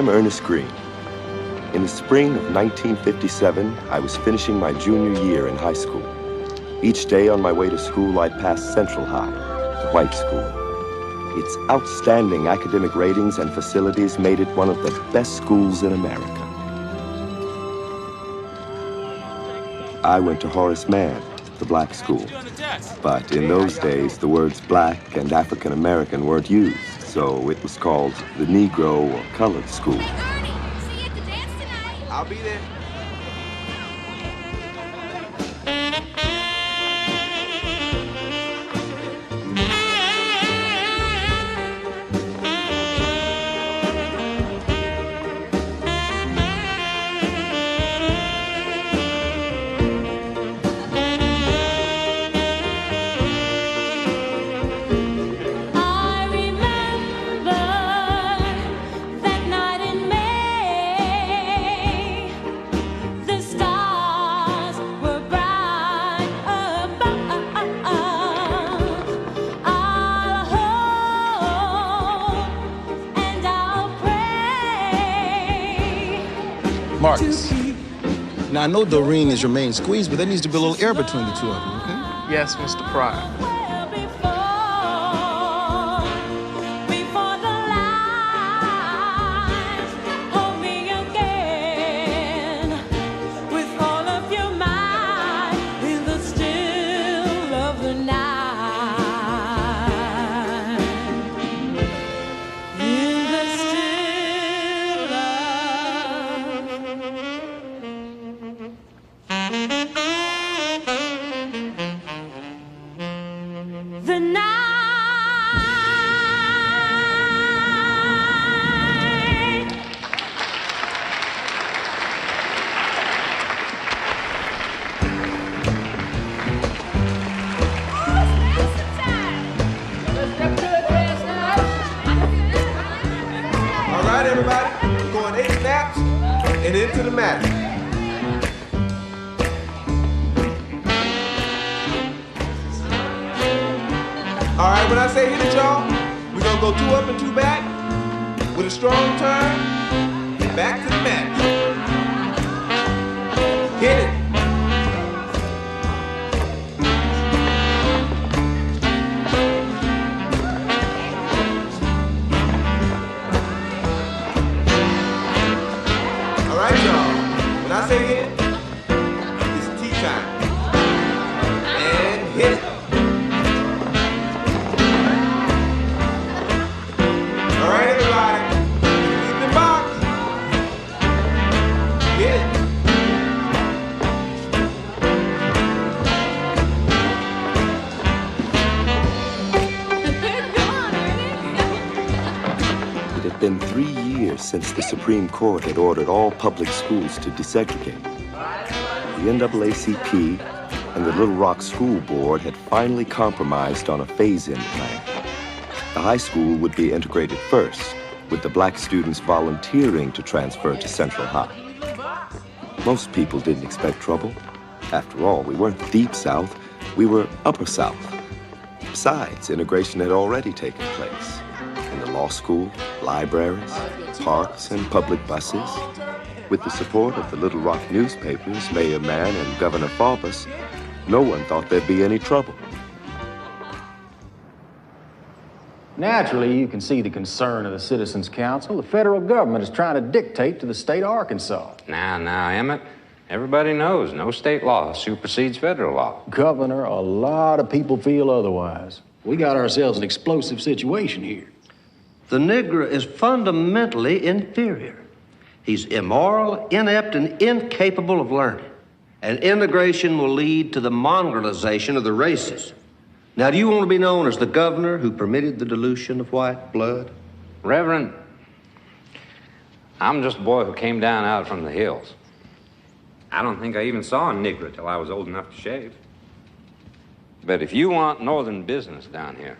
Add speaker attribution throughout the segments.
Speaker 1: I'm Ernest Green. In the spring of 1957, I was finishing my junior year in high school. Each day on my way to school, I passed Central High, the white school. Its outstanding academic ratings and facilities made it one of the best schools in America. I went to Horace Mann, the black school. But in those days, the words black and African American weren't used, so it was called the Negro or colored school.
Speaker 2: Hey, Ernie, see you at the dance tonight.
Speaker 3: I'll be there.
Speaker 4: Marcus. Now, I know Doreen is your main squeeze, but there needs to be a little air between the two of them, okay?
Speaker 5: Yes, Mr. Pryor.
Speaker 3: And into the mat. All right, when I say hit it, y'all, we're gonna go 2 up and 2 back with a strong turn and back to the mat. Hit it. When I say hit, it's tea time. And hit it. All right, everybody. Keep the box. Hit it.
Speaker 1: It had been 3 years since the Supreme Court had ordered all public schools to desegregate. The NAACP and the Little Rock School Board had finally compromised on a phase-in plan. The high school would be integrated first, with the black students volunteering to transfer to Central High. Most people didn't expect trouble. After all, we weren't Deep South, we were Upper South. Besides, integration had already taken place. In the law school, libraries, parks, and public buses. With the support of the Little Rock newspapers, Mayor Mann and Governor Faubus, no one thought there'd be any trouble.
Speaker 6: Naturally, you can see the concern of the Citizens Council. The federal government is trying to dictate to the state of Arkansas.
Speaker 7: Now, Emmett, everybody knows no state law supersedes federal law.
Speaker 6: Governor, a lot of people feel otherwise. We got ourselves an explosive situation here.
Speaker 8: The Negro is fundamentally inferior. He's immoral, inept, and incapable of learning. And integration will lead to the mongrelization of the races. Now, do you want to be known as the governor who permitted the dilution of white blood?
Speaker 7: Reverend, I'm just a boy who came down out from the hills. I don't think I even saw a Negro till I was old enough to shave. But if you want northern business down here,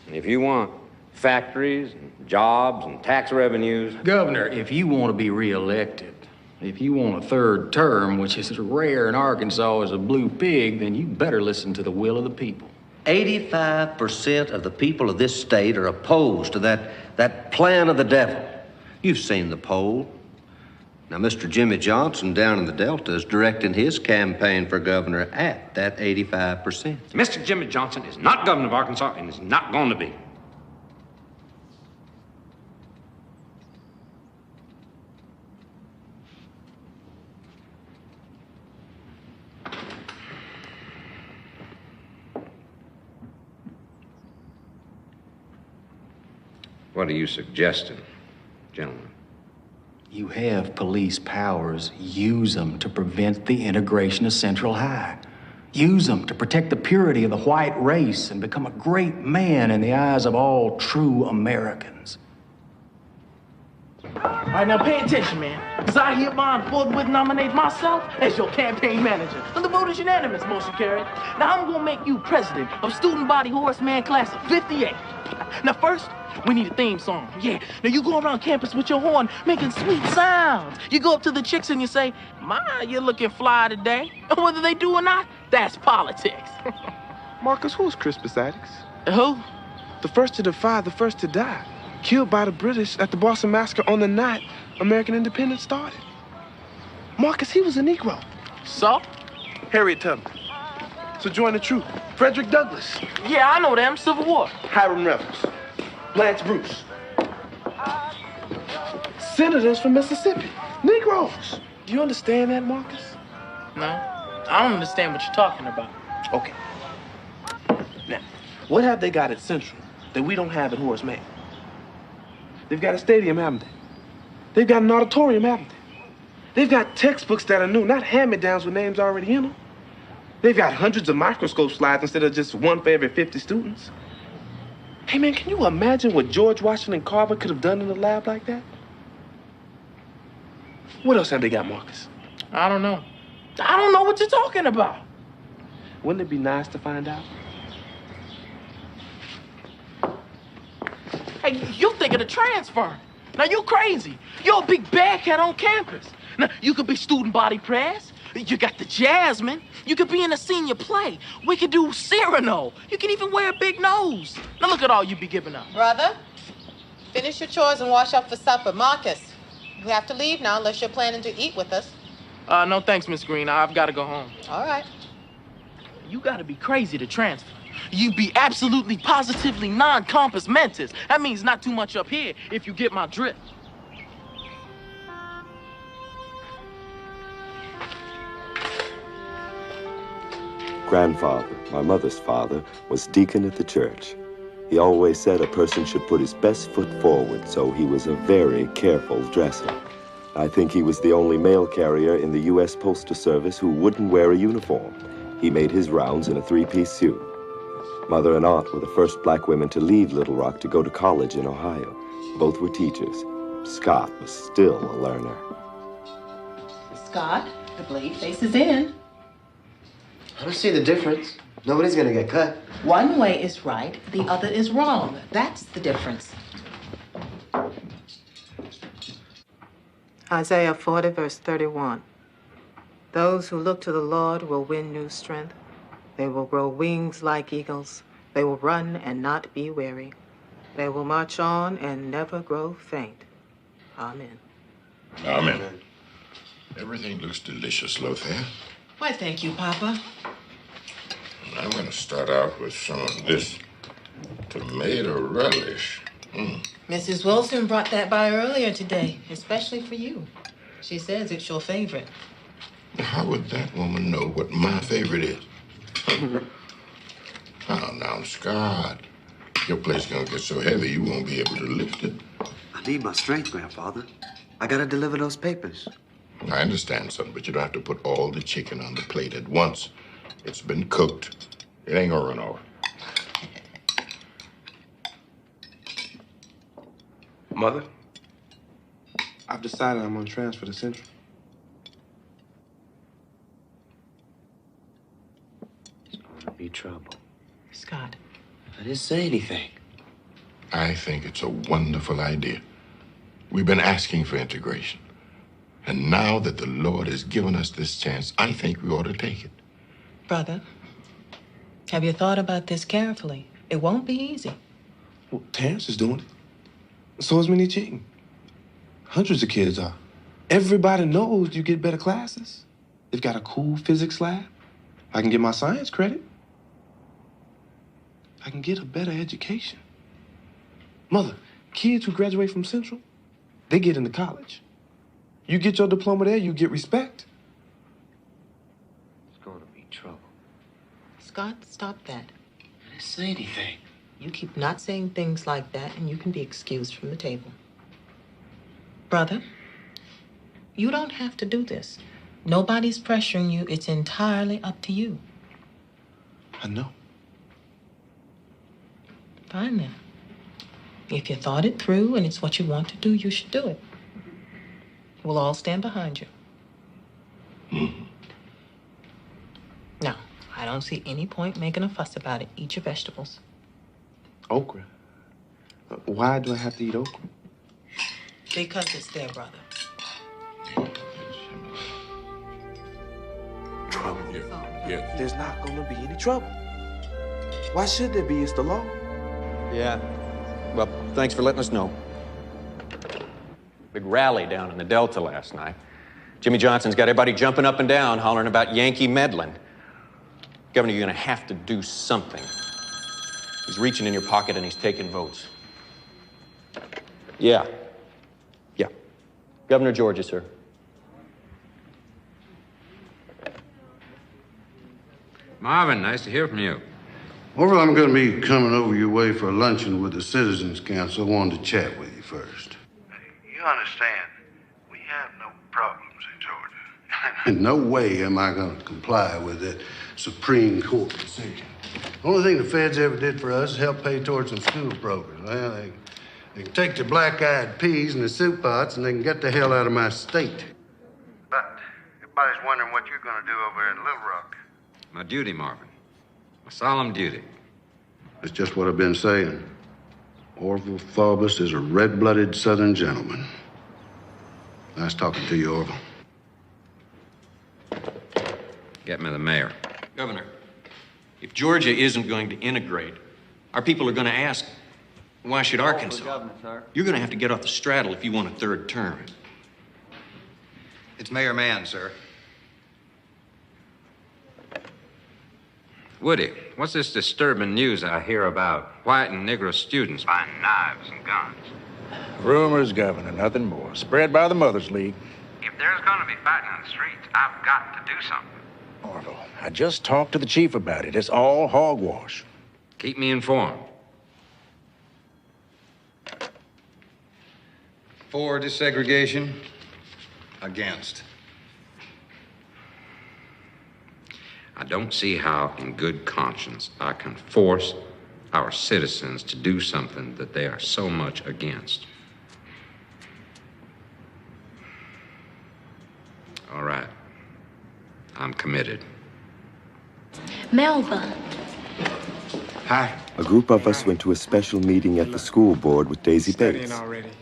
Speaker 7: and if you want factories and jobs and tax revenues.
Speaker 6: Governor, if you want to be reelected, if you want a 3rd term, which is as rare in Arkansas as a blue pig, then you better listen to the will of the people.
Speaker 8: 85% of the people of this state are opposed to that plan of the devil. You've seen the poll. Now, Mr. Jimmy Johnson down in the Delta is directing his campaign for governor at that 85%.
Speaker 7: Mr. Jimmy Johnson is not governor of Arkansas and is not going to be. What are you suggesting, gentlemen?
Speaker 6: You have police powers. Use them to prevent the integration of Central High. Use them to protect the purity of the white race and become a great man in the eyes of all true Americans.
Speaker 5: All right, now pay attention, man, because I hereby forthwith nominate myself as your campaign manager. And the vote is unanimous, motion carried. Now I'm gonna make you president of student body horseman class of 58. Now first, we need a theme song. Yeah. Now you go around campus with your horn making sweet sounds. You go up to the chicks and you say, "My, you're looking fly today." And whether they do or not, that's politics.
Speaker 3: Marcus, who's Crispus Attucks?
Speaker 5: Who?
Speaker 3: The first to defy, the first to die. Killed by the British at the Boston Massacre on the night American independence started. Marcus, he was a Negro.
Speaker 5: So?
Speaker 3: Harriet Tubman. Sojourner Truth. Frederick Douglass.
Speaker 5: Yeah, I know them. Civil War.
Speaker 3: Hiram Revels. Blanche Bruce. Senators from Mississippi. Negroes. Do you understand that, Marcus?
Speaker 5: No, I don't understand what you're talking about.
Speaker 3: Okay. Now, what have they got at Central that we don't have at Horace Mann? They've got a stadium, haven't they? They've got an auditorium, haven't they? They've got textbooks that are new, not hand-me-downs with names already in them. They've got hundreds of microscope slides instead of just one for every 50 students. Hey, man, can you imagine what George Washington Carver could have done in a lab like that? What else have they got, Marcus?
Speaker 5: I don't know. I don't know what you're talking about.
Speaker 3: Wouldn't it be nice to find out?
Speaker 5: Hey, you thinking of transferring. Now, you crazy. You're a big bad cat on campus. Now, you could be student body press. You got the Jasmine. You could be in a senior play. We could do Cyrano. You can even wear a big nose. Now, look at all you be giving up.
Speaker 9: Brother, finish your chores and wash up for supper. Marcus, you have to leave now unless you're planning to eat with us.
Speaker 5: No, thanks, Miss Green. I've got to go home.
Speaker 9: All right.
Speaker 5: You got to be crazy to transfer. You be absolutely, positively non-compass mentis. That means not too much up here, if you get my drift.
Speaker 1: Grandfather, my mother's father, was deacon at the church. He always said a person should put his best foot forward, so he was a very careful dresser. I think he was the only mail carrier in the U.S. Postal Service who wouldn't wear a uniform. He made his rounds in a three-piece suit. Mother and aunt were the first black women to leave Little Rock to go to college in Ohio. Both were teachers. Scott was still a learner.
Speaker 9: Scott, the blade face is in.
Speaker 10: I don't see the difference. Nobody's gonna get cut.
Speaker 9: One way is right, the other is wrong. That's the difference. Isaiah 40, verse 31. Those who look to the Lord will win new strength. They will grow wings like eagles. They will run and not be weary. They will march on and never grow faint. Amen.
Speaker 11: Amen. Everything looks delicious, Lothair.
Speaker 9: Why, thank you, Papa.
Speaker 11: I'm going to start out with some of this tomato relish.
Speaker 9: Mrs. Wilson brought that by earlier today, especially for you. She says it's your favorite.
Speaker 11: How would that woman know what my favorite is? Oh, now, Scott. Your plate's going to get so heavy you won't be able to lift it.
Speaker 10: I need my strength, Grandfather. I gotta deliver those papers.
Speaker 11: I understand, son, but you don't have to put all the chicken on the plate at once. It's been cooked. It ain't gonna run over.
Speaker 3: Mother, I've decided I'm gonna transfer to Central.
Speaker 10: It's gonna be trouble.
Speaker 9: Scott.
Speaker 10: I didn't say anything.
Speaker 11: I think it's a wonderful idea. We've been asking for integration. And now that the Lord has given us this chance, I think we ought to take it.
Speaker 9: Brother, have you thought about this carefully? It won't be easy.
Speaker 3: Well, Terrence is doing it. So is Minnie Cheaton. Hundreds of kids are. Everybody knows you get better classes. They've got a cool physics lab. I can get my science credit. I can get a better education. Mother, kids who graduate from Central, they get into college. You get your diploma there, you get respect.
Speaker 6: It's going to be trouble.
Speaker 9: Scott, stop that.
Speaker 6: I didn't say anything.
Speaker 9: You keep not saying things like that, and you can be excused from the table. Brother, you don't have to do this. Nobody's pressuring you. It's entirely up to you.
Speaker 3: I know.
Speaker 9: Fine then. If you thought it through and it's what you want to do, you should do it. We'll all stand behind you.
Speaker 11: Mm-hmm.
Speaker 9: Now, I don't see any point making a fuss about it. Eat your vegetables.
Speaker 3: Okra? Why do I have to eat okra?
Speaker 9: Because it's there, brother.
Speaker 3: Trouble?
Speaker 11: Yeah.
Speaker 3: There's not gonna be any trouble. Why should there be? It's the law.
Speaker 12: Yeah. Well, thanks for letting us know. Big rally down in the Delta last night. Jimmy Johnson's got everybody jumping up and down, hollering about Yankee meddling. Governor, you're gonna have to do something. He's reaching in your pocket and he's taking votes. Yeah. Governor Georgia, sir.
Speaker 7: Marvin, nice to hear from you.
Speaker 13: Orville, I'm going to be coming over your way for a luncheon with the Citizens Council. I wanted to chat with you first.
Speaker 14: You understand, we have no problems in Georgia.
Speaker 13: In no way am I going to comply with that Supreme Court decision. The only thing the feds ever did for us is help pay towards some school programs. Well, they can take their black-eyed peas and the soup pots and they can get the hell out of my state.
Speaker 14: But everybody's wondering what you're going to do over in Little Rock.
Speaker 7: My duty, Marvin. My solemn duty.
Speaker 13: That's just what I've been saying. Orville Faubus is a red-blooded Southern gentleman. Nice talking to you, Orville.
Speaker 7: Get me the mayor.
Speaker 12: Governor, if Georgia isn't going to integrate, our people are going to ask, why should Arkansas? You're going to have to get off the straddle if you want a third term.
Speaker 15: It's Mayor Mann, sir.
Speaker 7: Woody, what's this disturbing news I hear about white and Negro students buying knives and guns?
Speaker 16: Rumors, Governor, nothing more. Spread by the Mothers League.
Speaker 7: If there's going to be fighting in the streets, I've got to do something.
Speaker 16: Orville, I just talked to the chief about it. It's all hogwash.
Speaker 7: Keep me informed.
Speaker 15: For desegregation, against.
Speaker 7: I don't see how, in good conscience, I can force our citizens to do something that they are so much against. All right. I'm committed.
Speaker 2: Melva.
Speaker 3: Hi.
Speaker 1: A group of us went to a special meeting at the school board with Daisy Bates,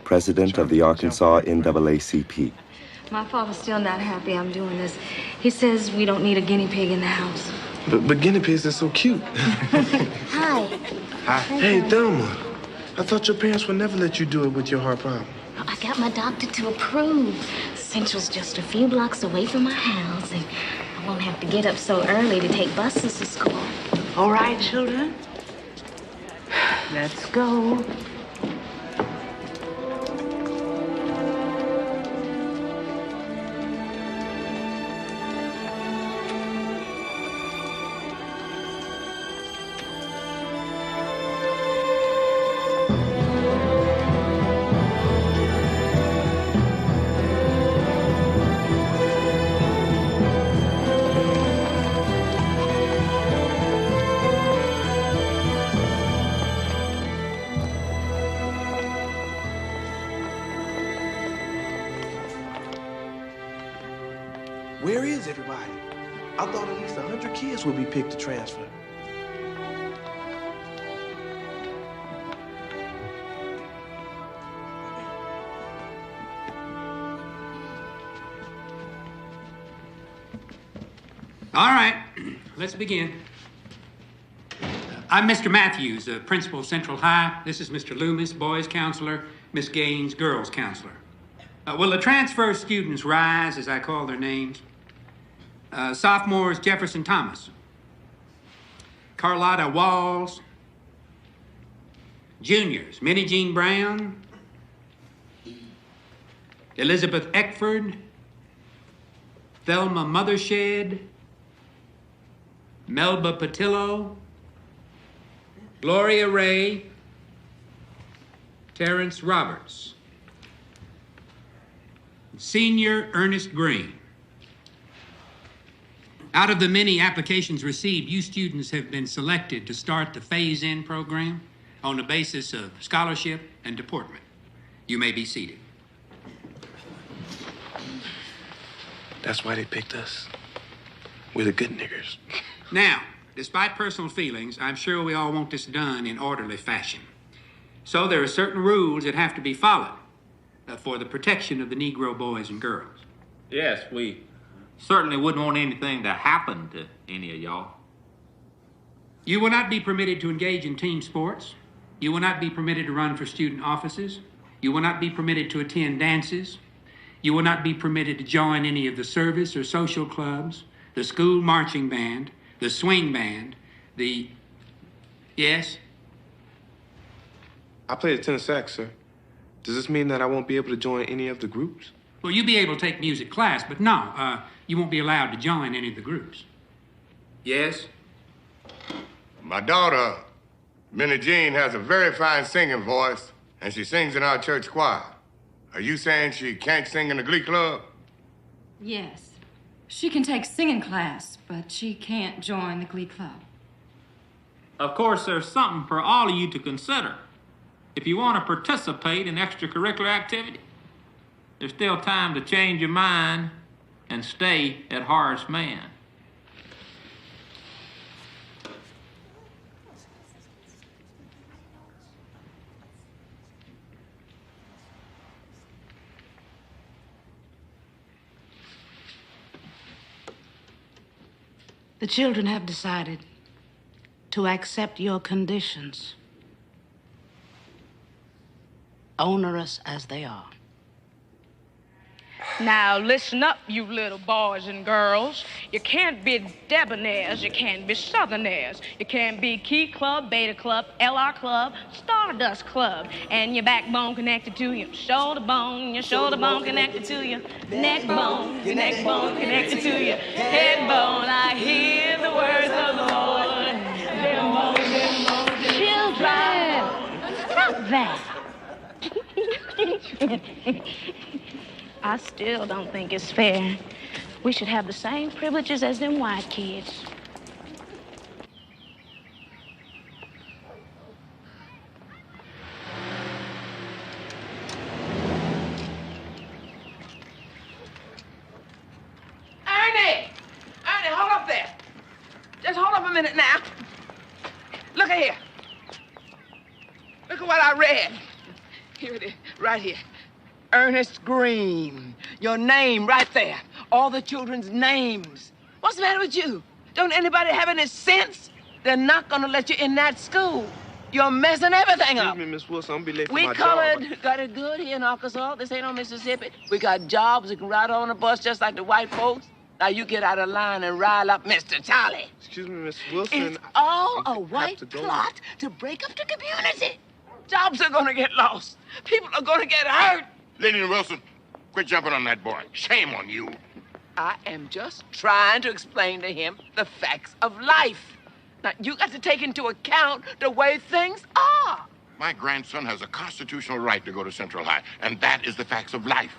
Speaker 1: president of the Arkansas NAACP.
Speaker 2: My father's still not happy I'm doing this. He says we don't need a guinea pig in the house.
Speaker 3: But guinea pigs are so cute.
Speaker 2: Hi.
Speaker 3: Hi. Hey, Thelma. I thought your parents would never let you do it with your heart problem.
Speaker 2: I got my doctor to approve. Central's just a few blocks away from my house, and I won't have to get up so early to take buses to school.
Speaker 17: All right, children. Let's go.
Speaker 3: Where is everybody? I thought at least 100 kids would be picked to transfer.
Speaker 18: All right, let's begin. I'm Mr. Matthews, principal of Central High. This is Mr. Loomis, boys counselor, Miss Gaines, girls counselor. Will the transfer students rise, as I call their names? Sophomores, Jefferson Thomas. Carlotta Walls. Juniors, Minnie Jean Brown. Elizabeth Eckford. Thelma Mothershed. Melba Patillo. Gloria Ray. Terrence Roberts. Senior Ernest Green. Out of the many applications received, you students have been selected to start the phase-in program on the basis of scholarship and deportment. You may be seated.
Speaker 3: That's why they picked us. We're the good niggers.
Speaker 18: Now, despite personal feelings, I'm sure we all want this done in orderly fashion. So there are certain rules that have to be followed for the protection of the Negro boys and girls.
Speaker 19: Yes, we certainly wouldn't want anything to happen to any of y'all.
Speaker 18: You will not be permitted to engage in team sports. You will not be permitted to run for student offices. You will not be permitted to attend dances. You will not be permitted to join any of the service or social clubs, the school marching band, the swing band, the... Yes?
Speaker 3: I play the tenor sax, sir. Does this mean that I won't be able to join any of the groups?
Speaker 18: Well, you'll be able to take music class, but no, you won't be allowed to join any of the groups. Yes?
Speaker 11: My daughter, Minnie Jean, has a very fine singing voice, and she sings in our church choir. Are you saying she can't sing in the glee club?
Speaker 20: Yes. She can take singing class, but she can't join the glee club.
Speaker 19: Of course, there's something for all of you to consider. If you want to participate in extracurricular activity, there's still time to change your mind and stay at Horace Mann.
Speaker 17: The children have decided to accept your conditions, onerous as they are.
Speaker 21: Now, listen up, you little boys and girls. You can't be debonaires, you can't be southerners. You can't be Key Club, Beta Club, LR Club, Stardust Club. And your backbone connected to your shoulder bone connected to your neck bone connected to your head bone. I hear the words of the Lord.
Speaker 2: Children, stop that. I still don't think it's fair. We should have the same privileges as them white kids.
Speaker 5: Ernie, hold up there. Just hold up a minute now. Look at here. Look at what I read. Here it is, right here. Ernest Green. Your name right there. All the children's names. What's the matter with you? Don't anybody have any sense? They're not gonna let you in that school. You're messing everything up.
Speaker 3: Excuse me, Miss Wilson, I'm gonna be late for
Speaker 5: We
Speaker 3: my
Speaker 5: colored
Speaker 3: job.
Speaker 5: got it good here in Arkansas. This ain't on Mississippi. We got jobs. We can ride on a bus just like the white folks. Now you get out of line and rile up Mr. Charlie.
Speaker 3: Excuse me, Miss Wilson.
Speaker 5: It's all a white plot to break up the community. Jobs are gonna get lost. People are gonna get hurt.
Speaker 11: Lillian Wilson, quit jumping on that boy. Shame on you.
Speaker 5: I am just trying to explain to him the facts of life. Now, you got to take into account the way things are.
Speaker 11: My grandson has a constitutional right to go to Central High, and that is the facts of life.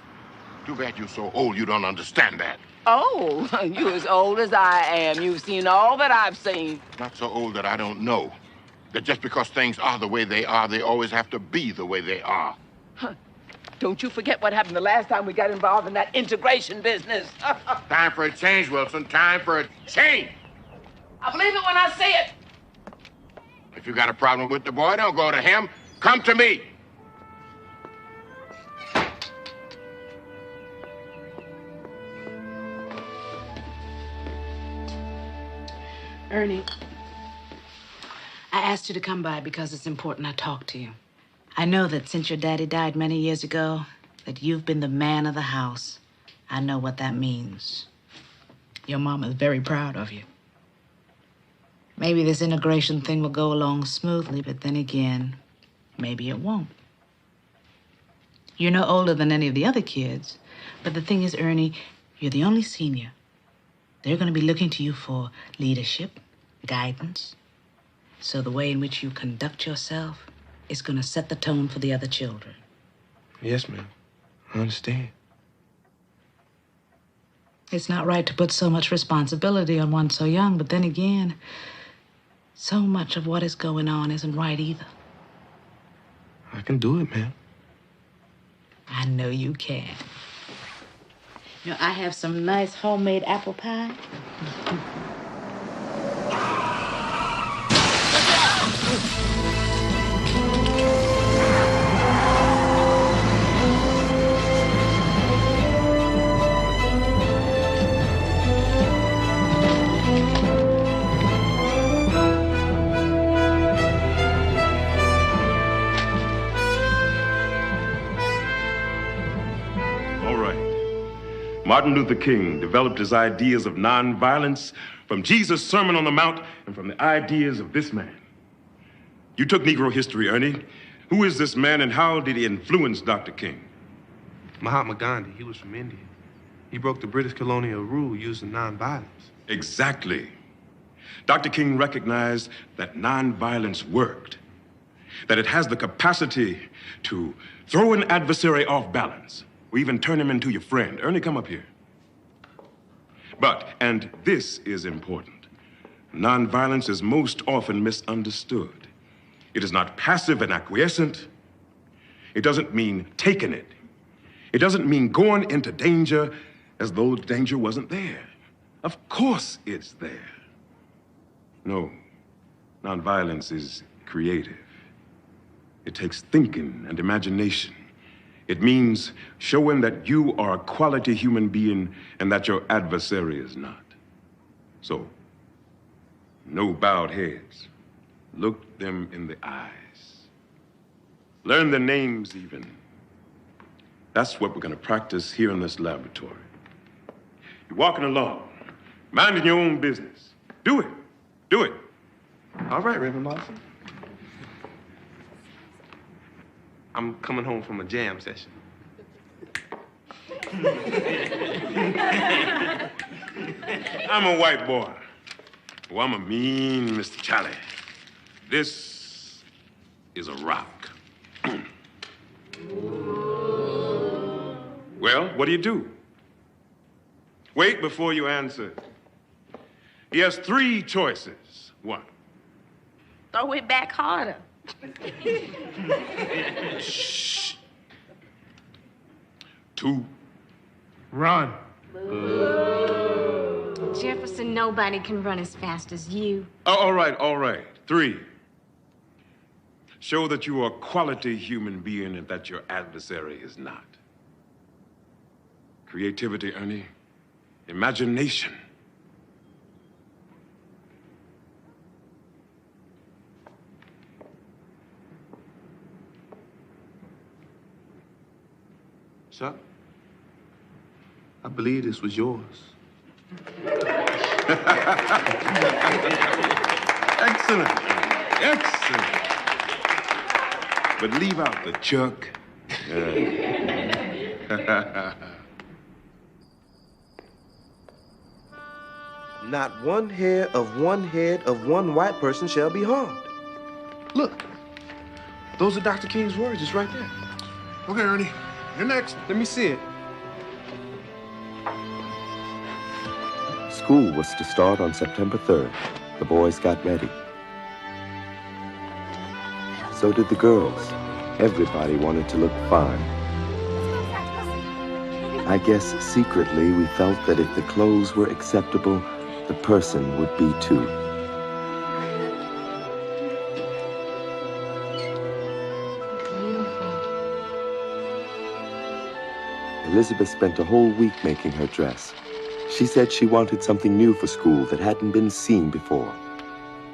Speaker 11: Too bad you're so old you don't understand that.
Speaker 5: Oh, you're as old as I am. You've seen all that I've seen.
Speaker 11: Not so old that I don't know that just because things are the way they are, they always have to be the way they are.
Speaker 5: Huh. Don't you forget what happened the last time we got involved in that integration business.
Speaker 11: Time for a change, Wilson. Time for a change.
Speaker 5: I believe it when I see it.
Speaker 11: If you got a problem with the boy, don't go to him. Come to me.
Speaker 17: Ernie, I asked you to come by because it's important I talk to you. I know that since your daddy died many years ago, that you've been the man of the house. I know what that means. Your mama's very proud of you. Maybe this integration thing will go along smoothly, but then again, maybe it won't. You're no older than any of the other kids, but the thing is, Ernie, you're the only senior. They're going to be looking to you for leadership, guidance. So the way in which you conduct yourself is going to set the tone for the other children.
Speaker 3: Yes, ma'am. I understand.
Speaker 17: It's not right to put so much responsibility on one so young, but then again, so much of what is going on isn't right either.
Speaker 3: I can do it, ma'am.
Speaker 17: I know you can. You know, I have some nice homemade apple pie.
Speaker 11: Martin Luther King developed his ideas of nonviolence from Jesus' Sermon on the Mount and from the ideas of this man. You took Negro history, Ernie. Who is this man and how did he influence Dr. King?
Speaker 3: Mahatma Gandhi, he was from India. He broke the British colonial rule using nonviolence.
Speaker 11: Exactly. Dr. King recognized that nonviolence worked, that it has the capacity to throw an adversary off balance, or even turn him into your friend. Ernie, come up here. But, and this is important, nonviolence is most often misunderstood. It is not passive and acquiescent. It doesn't mean taking it. It doesn't mean going into danger as though the danger wasn't there. Of course it's there. No, nonviolence is creative. It takes thinking and imagination. It means showing that you are a quality human being and that your adversary is not. So, no bowed heads. Look them in the eyes. Learn their names even. That's what we're going to practice here in this laboratory. You're walking along, minding your own business. Do it. Do it.
Speaker 3: All right, Reverend Lawson. I'm coming home from a jam session.
Speaker 11: I'm a white boy. Well, I'm a mean Mr. Charlie. This is a rock. Well, what do? Wait before you answer. He has 3 choices. 1.
Speaker 21: Throw it back harder.
Speaker 11: Shh. 2.
Speaker 3: Run.
Speaker 2: Jefferson, nobody can run as fast as you.
Speaker 11: Oh, all right. 3. Show that you are a quality human being and that your adversary is not. Creativity, Ernie. Imagination.
Speaker 3: Chuck, I believe this was yours.
Speaker 11: Excellent. But leave out the Chuck.
Speaker 3: Not one hair of one white person shall be harmed. Look, those are Dr. King's words, it's right there.
Speaker 11: Okay, Ernie, you're next.
Speaker 3: Let me see it.
Speaker 1: School was to start on September 3rd. The boys got ready. So did the girls. Everybody wanted to look fine. I guess secretly we felt that if the clothes were acceptable, the person would be too. Elizabeth spent a whole week making her dress. She said she wanted something new for school that hadn't been seen before.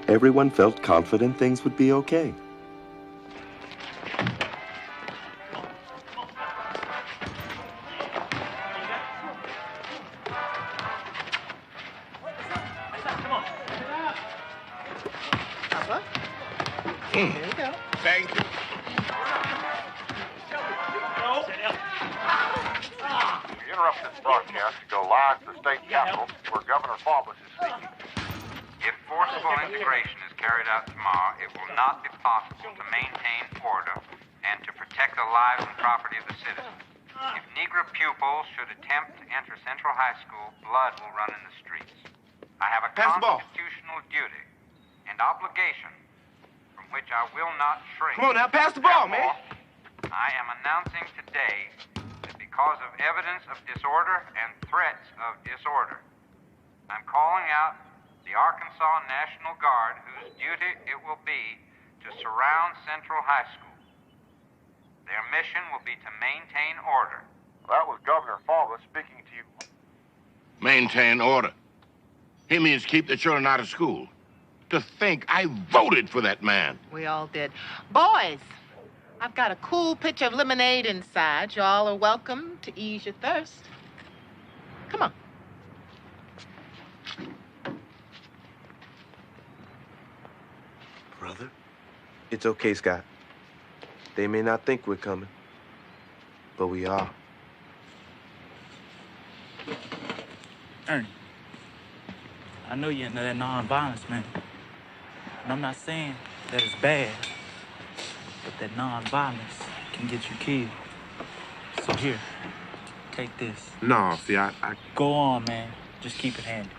Speaker 1: Everyone felt confident things would be okay.
Speaker 5: There you go.
Speaker 14: Thank you.
Speaker 4: We interrupt this broadcast to go live to the state capitol where Governor Faubus is speaking.
Speaker 7: If forcible integration is carried out tomorrow, it will not be possible to maintain order and to protect the lives and property of the citizens. If Negro pupils should attempt to enter Central High School, blood will run in the streets. I have a constitutional duty and obligation from which I will not shrink.
Speaker 3: Come on now, pass the ball, man.
Speaker 7: I am announcing today that because of evidence of disorder and threats of disorder, I'm calling out the Arkansas National Guard, whose duty it will be to surround Central High School. Their mission will be to maintain order.
Speaker 4: That was Governor Faubus speaking to you.
Speaker 14: Maintain order. He means keep the children out of school. To think I voted for that man.
Speaker 9: We all did. Boys, I've got a cool pitcher of lemonade inside. Y'all are welcome to ease your thirst. Come on.
Speaker 3: Brother, it's okay, Scott. They may not think we're coming, but we are.
Speaker 5: Ernie, I know you're into that non-violence, man. And I'm not saying that it's bad, but that non-violence can get you killed. So here, take this.
Speaker 3: No, see, I...
Speaker 5: Go on, man. Just keep it handy.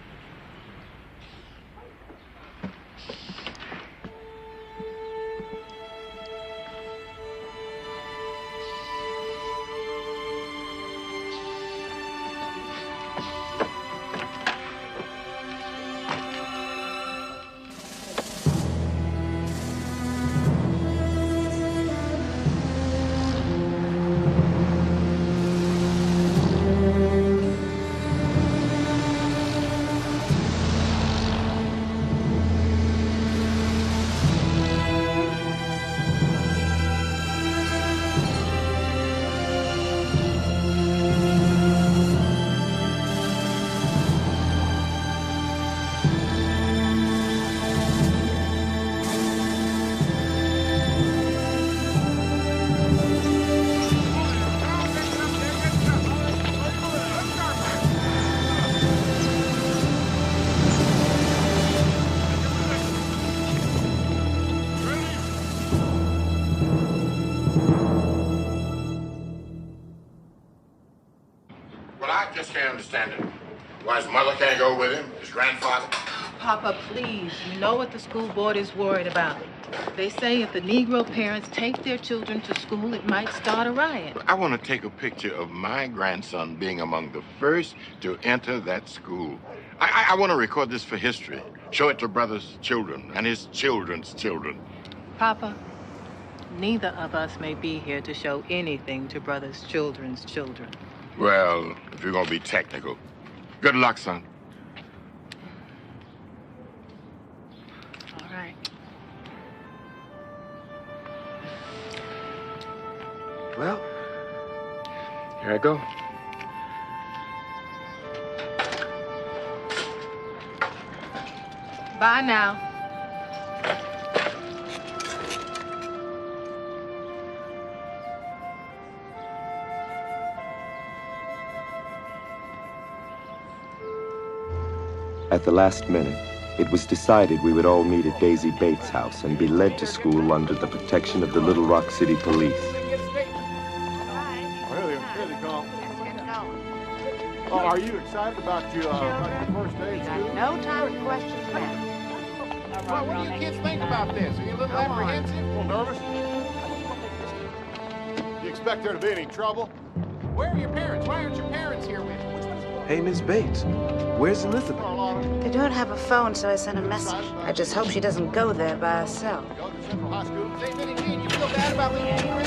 Speaker 14: Well, I just can't understand it. Why his mother can't go with him? His grandfather?
Speaker 9: Papa, please. You know what the school board is worried about. They say if the Negro parents take their children to school, it might start a riot.
Speaker 14: I want to take a picture of my grandson being among the first to enter that school. I want to record this for history. Show it to brother's children and his children's children.
Speaker 9: Papa, neither of us may be here to show anything to brother's children's children.
Speaker 14: Well, if you're going to be technical. Good luck, son.
Speaker 9: All right.
Speaker 3: Well, here I go.
Speaker 9: Bye now.
Speaker 1: At the last minute, it was decided we would all meet at Daisy Bates' house and be led to school under the protection of the Little Rock City Police.
Speaker 22: Here they come. Oh, are you excited about your first day at school?
Speaker 23: No time for questions now.
Speaker 22: Well, what do you kids think about this? Are you a little apprehensive? A little nervous? Do you expect there to be any trouble? Where are your parents? Why aren't your parents here with you?
Speaker 3: Hey, Miss Bates, where's Elizabeth?
Speaker 23: They don't have a phone, so I sent a message. I just hope she doesn't go there by herself.
Speaker 22: Go to Central High School. Say, Minnie Jean, you feel bad about leaving your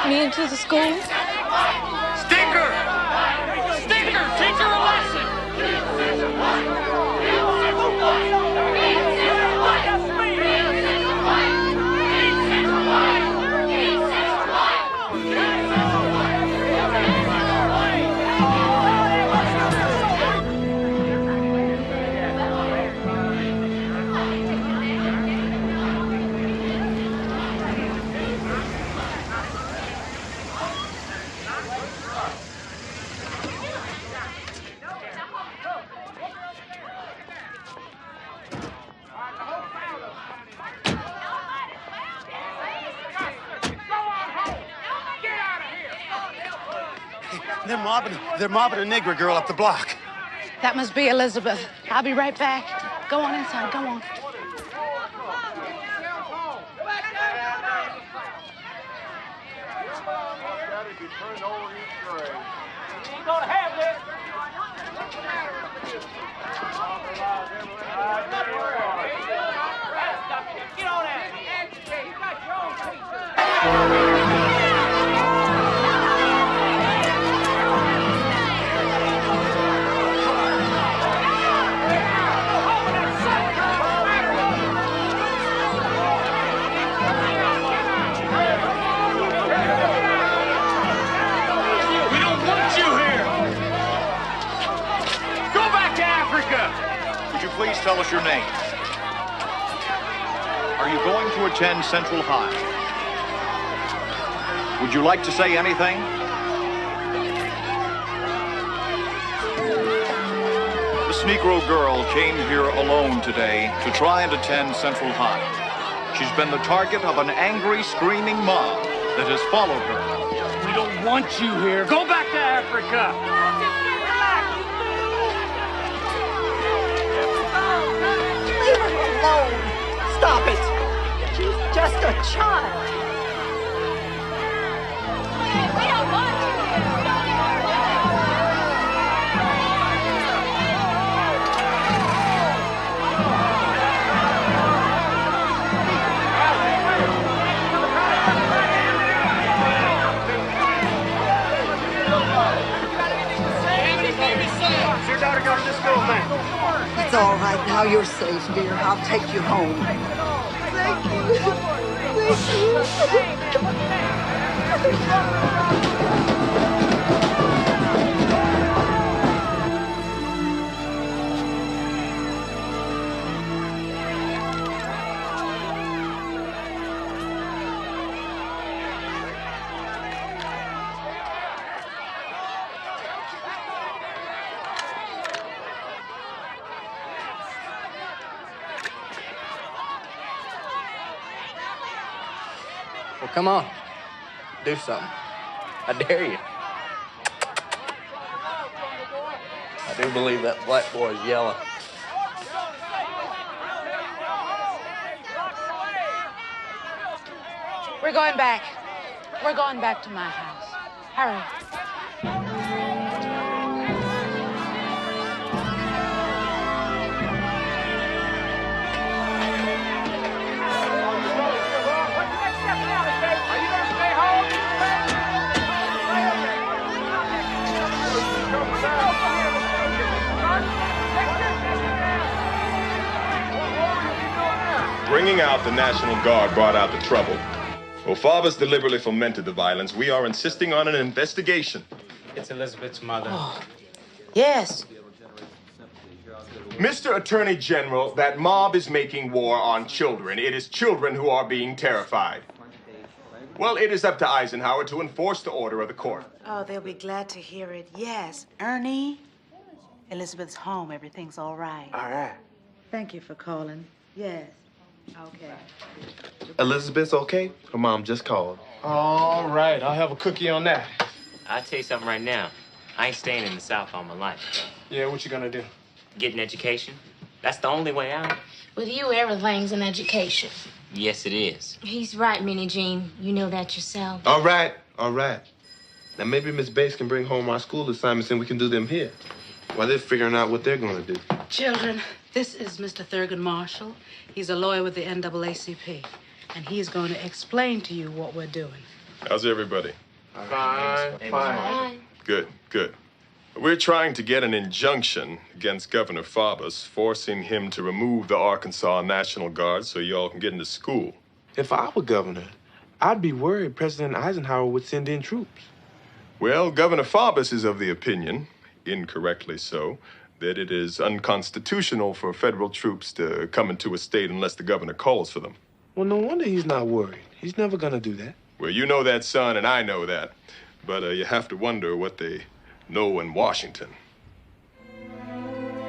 Speaker 21: let me into the school?
Speaker 6: Stinker! Stinker, teach her a lesson!
Speaker 8: They're mobbing a Negro girl up the block.
Speaker 17: That must be Elizabeth. I'll be right back. Go on inside, go on.
Speaker 6: You're gonna have this. Get on out. You got your own teacher.
Speaker 10: Would you please tell us your name? Are you going to attend Central High? Would you like to say anything? This Negro girl came here alone today to try and attend Central High. She's been the target of an angry, screaming mob that has followed her.
Speaker 6: We don't want you here. Go back to Africa.
Speaker 24: Stop it! She's just a child. We don't want you here.
Speaker 6: Your daughter got to this school, man.
Speaker 24: It's all right now. You're safe, dear. I'll take you home. Thank you.
Speaker 5: Well, come on. Do something. I dare you. I do believe that black boy is yellow.
Speaker 17: We're going back. We're going back to my house. Hurry.
Speaker 11: Bringing out the National Guard brought out the trouble. Well, fathers deliberately fomented the violence. We are insisting on an investigation.
Speaker 25: It's Elizabeth's mother.
Speaker 17: Oh. Yes.
Speaker 11: Mr. Attorney General, that mob is making war on children. It is children who are being terrified. Well, it is up to Eisenhower to enforce the order of the court.
Speaker 23: Oh, they'll be glad to hear it. Yes. Ernie, Elizabeth's home. Everything's all right.
Speaker 3: All right.
Speaker 23: Thank you for calling. Yes. Okay.
Speaker 3: Elizabeth's okay? Her mom just called.
Speaker 5: All right, I'll have a cookie on that.
Speaker 26: I'll tell you something right now. I ain't staying in the South all my life.
Speaker 5: Yeah, what you gonna do?
Speaker 26: Get an education. That's the only way out.
Speaker 2: With you, everything's an education.
Speaker 26: Yes, it is.
Speaker 2: He's right, Minnie Jean. You know that yourself.
Speaker 3: All right, all right. Now, maybe Miss Bates can bring home our school assignments and we can do them here while they're figuring out what they're going to do.
Speaker 9: Children, this is Mr. Thurgood Marshall. He's a lawyer with the NAACP, and he's going to explain to you what we're doing.
Speaker 12: How's everybody?
Speaker 3: Fine.
Speaker 12: Good, good. We're trying to get an injunction against Governor Faubus, forcing him to remove the Arkansas National Guard so y'all can get into school.
Speaker 3: If I were governor, I'd be worried President Eisenhower would send in troops.
Speaker 12: Well, Governor Faubus is of the opinion, incorrectly so, that it is unconstitutional for federal troops to come into a state unless the governor calls for them.
Speaker 3: Well, no wonder he's not worried. He's never gonna do that.
Speaker 12: Well, you know that, son, and I know that. But you have to wonder what they know in Washington.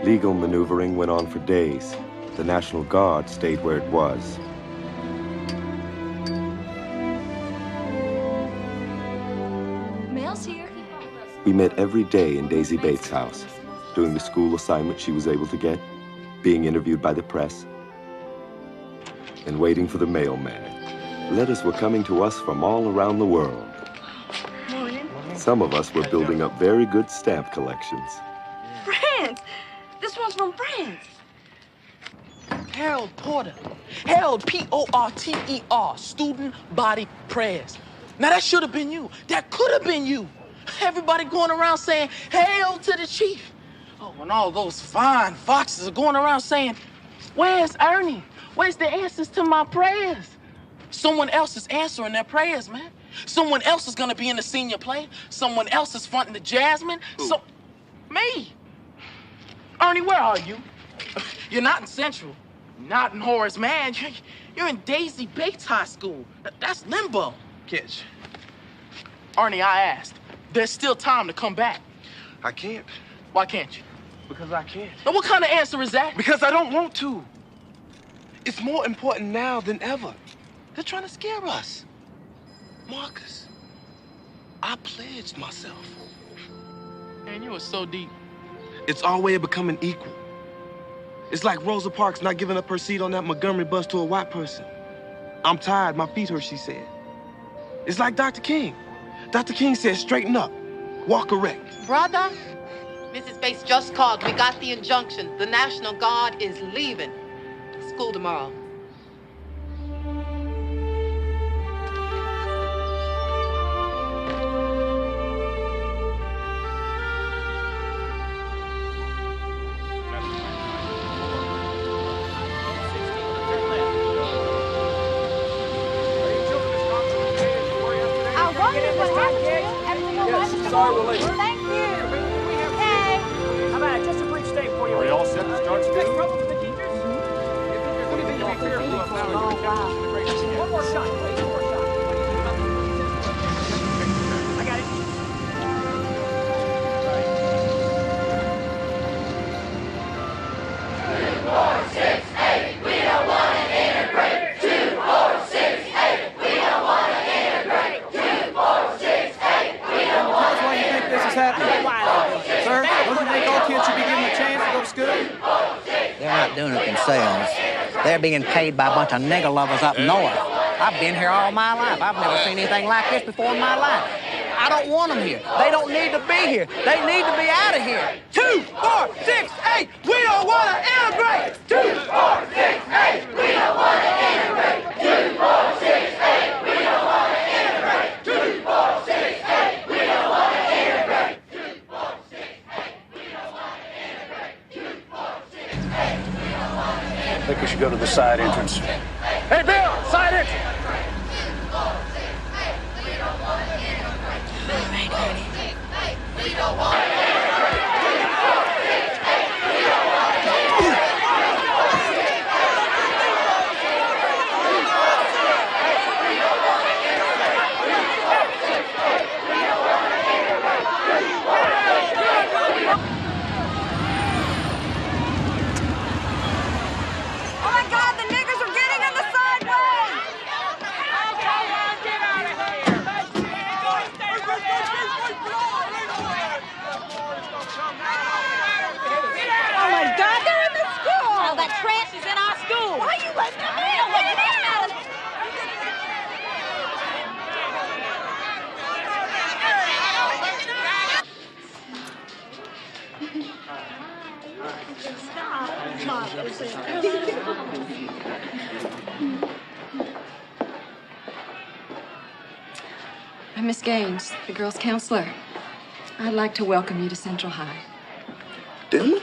Speaker 1: Legal maneuvering went on for days. The National Guard stayed where it was.
Speaker 2: Mel's here.
Speaker 1: We met every day in Daisy Bates' house, doing the school assignment she was able to get, being interviewed by the press, and waiting for the mailman. Letters were coming to us from all around the world.
Speaker 2: Morning.
Speaker 1: Some of us were building up very good stamp collections.
Speaker 21: France! This one's from France.
Speaker 5: Harold Porter. Harold, P-O-R-T-E-R, student body prayers. Now, that should have been you. That could have been you. Everybody going around saying, hail to the chief. Oh, and all those fine foxes are going around saying, where's Ernie? Where's the answers to my prayers? Someone else is answering their prayers, man. Someone else is gonna be in the senior play. Someone else is fronting the Jasmine. So, me. Ernie, where are you? You're not in Central. Not in Horace Mann. You're in Daisy Bates High School. That's limbo.
Speaker 3: Catch.
Speaker 5: Ernie, I asked. There's still time to come back.
Speaker 3: I can't.
Speaker 5: Why can't you?
Speaker 3: Because I can't.
Speaker 5: Now, what kind of answer is that?
Speaker 3: Because I don't want to. It's more important now than ever. They're trying to scare us. Marcus, I pledged myself.
Speaker 5: Man, you were so deep.
Speaker 3: It's our way of becoming equal. It's like Rosa Parks not giving up her seat on that Montgomery bus to a white person. I'm tired, my feet hurt, she said. It's like Dr. King. Dr. King said, straighten up, walk erect.
Speaker 9: Brother, Mrs. Bates just called. We got the injunction. The National Guard is leaving. School tomorrow.
Speaker 6: Sorry, we're late. Thank you. Okay. How about just a brief stay for you?
Speaker 22: Are you all set to start school?
Speaker 6: Trouble with the teachers? Anything to be fearful of now? One more shot, please. One more shot. I got it. 2, 4, 6, 8. We don't want to integrate. 2, 4, 6, 8. We don't want to integrate. 2, 4, 6, 8. We don't want to integrate.
Speaker 13: This is happening. Sir, don't you think all kids should be given a chance to go to school?
Speaker 15: They're not doing it themselves. They're being paid by a bunch of nigger lovers up north. I've been here all my life. I've never seen anything like this before in my life. I don't want them here. They don't need to be here. They need to be out of here. 2, 4, 6, 8. We don't want to integrate. 2, 4, 6, 8. We don't want to integrate. 2, 4, 6, 8. We don't want to integrate. 2, 4, 6, 8. We don't want to integrate. 2, 4, 6, 8. We don't want to integrate. 2, 4, 6, 8. We don't want to integrate.
Speaker 22: I think we should go to the side entrance.
Speaker 6: Hey, Bill, side entrance. We don't want it.
Speaker 21: Oh my God, the niggers are getting in the sideway! Get out of Oh my God, they're in the school! All that trash is in our school! Why are you letting them in? Let them out!
Speaker 7: Miss Gaines, the girls' counselor. I'd like to welcome you to Central High.
Speaker 3: Dilma?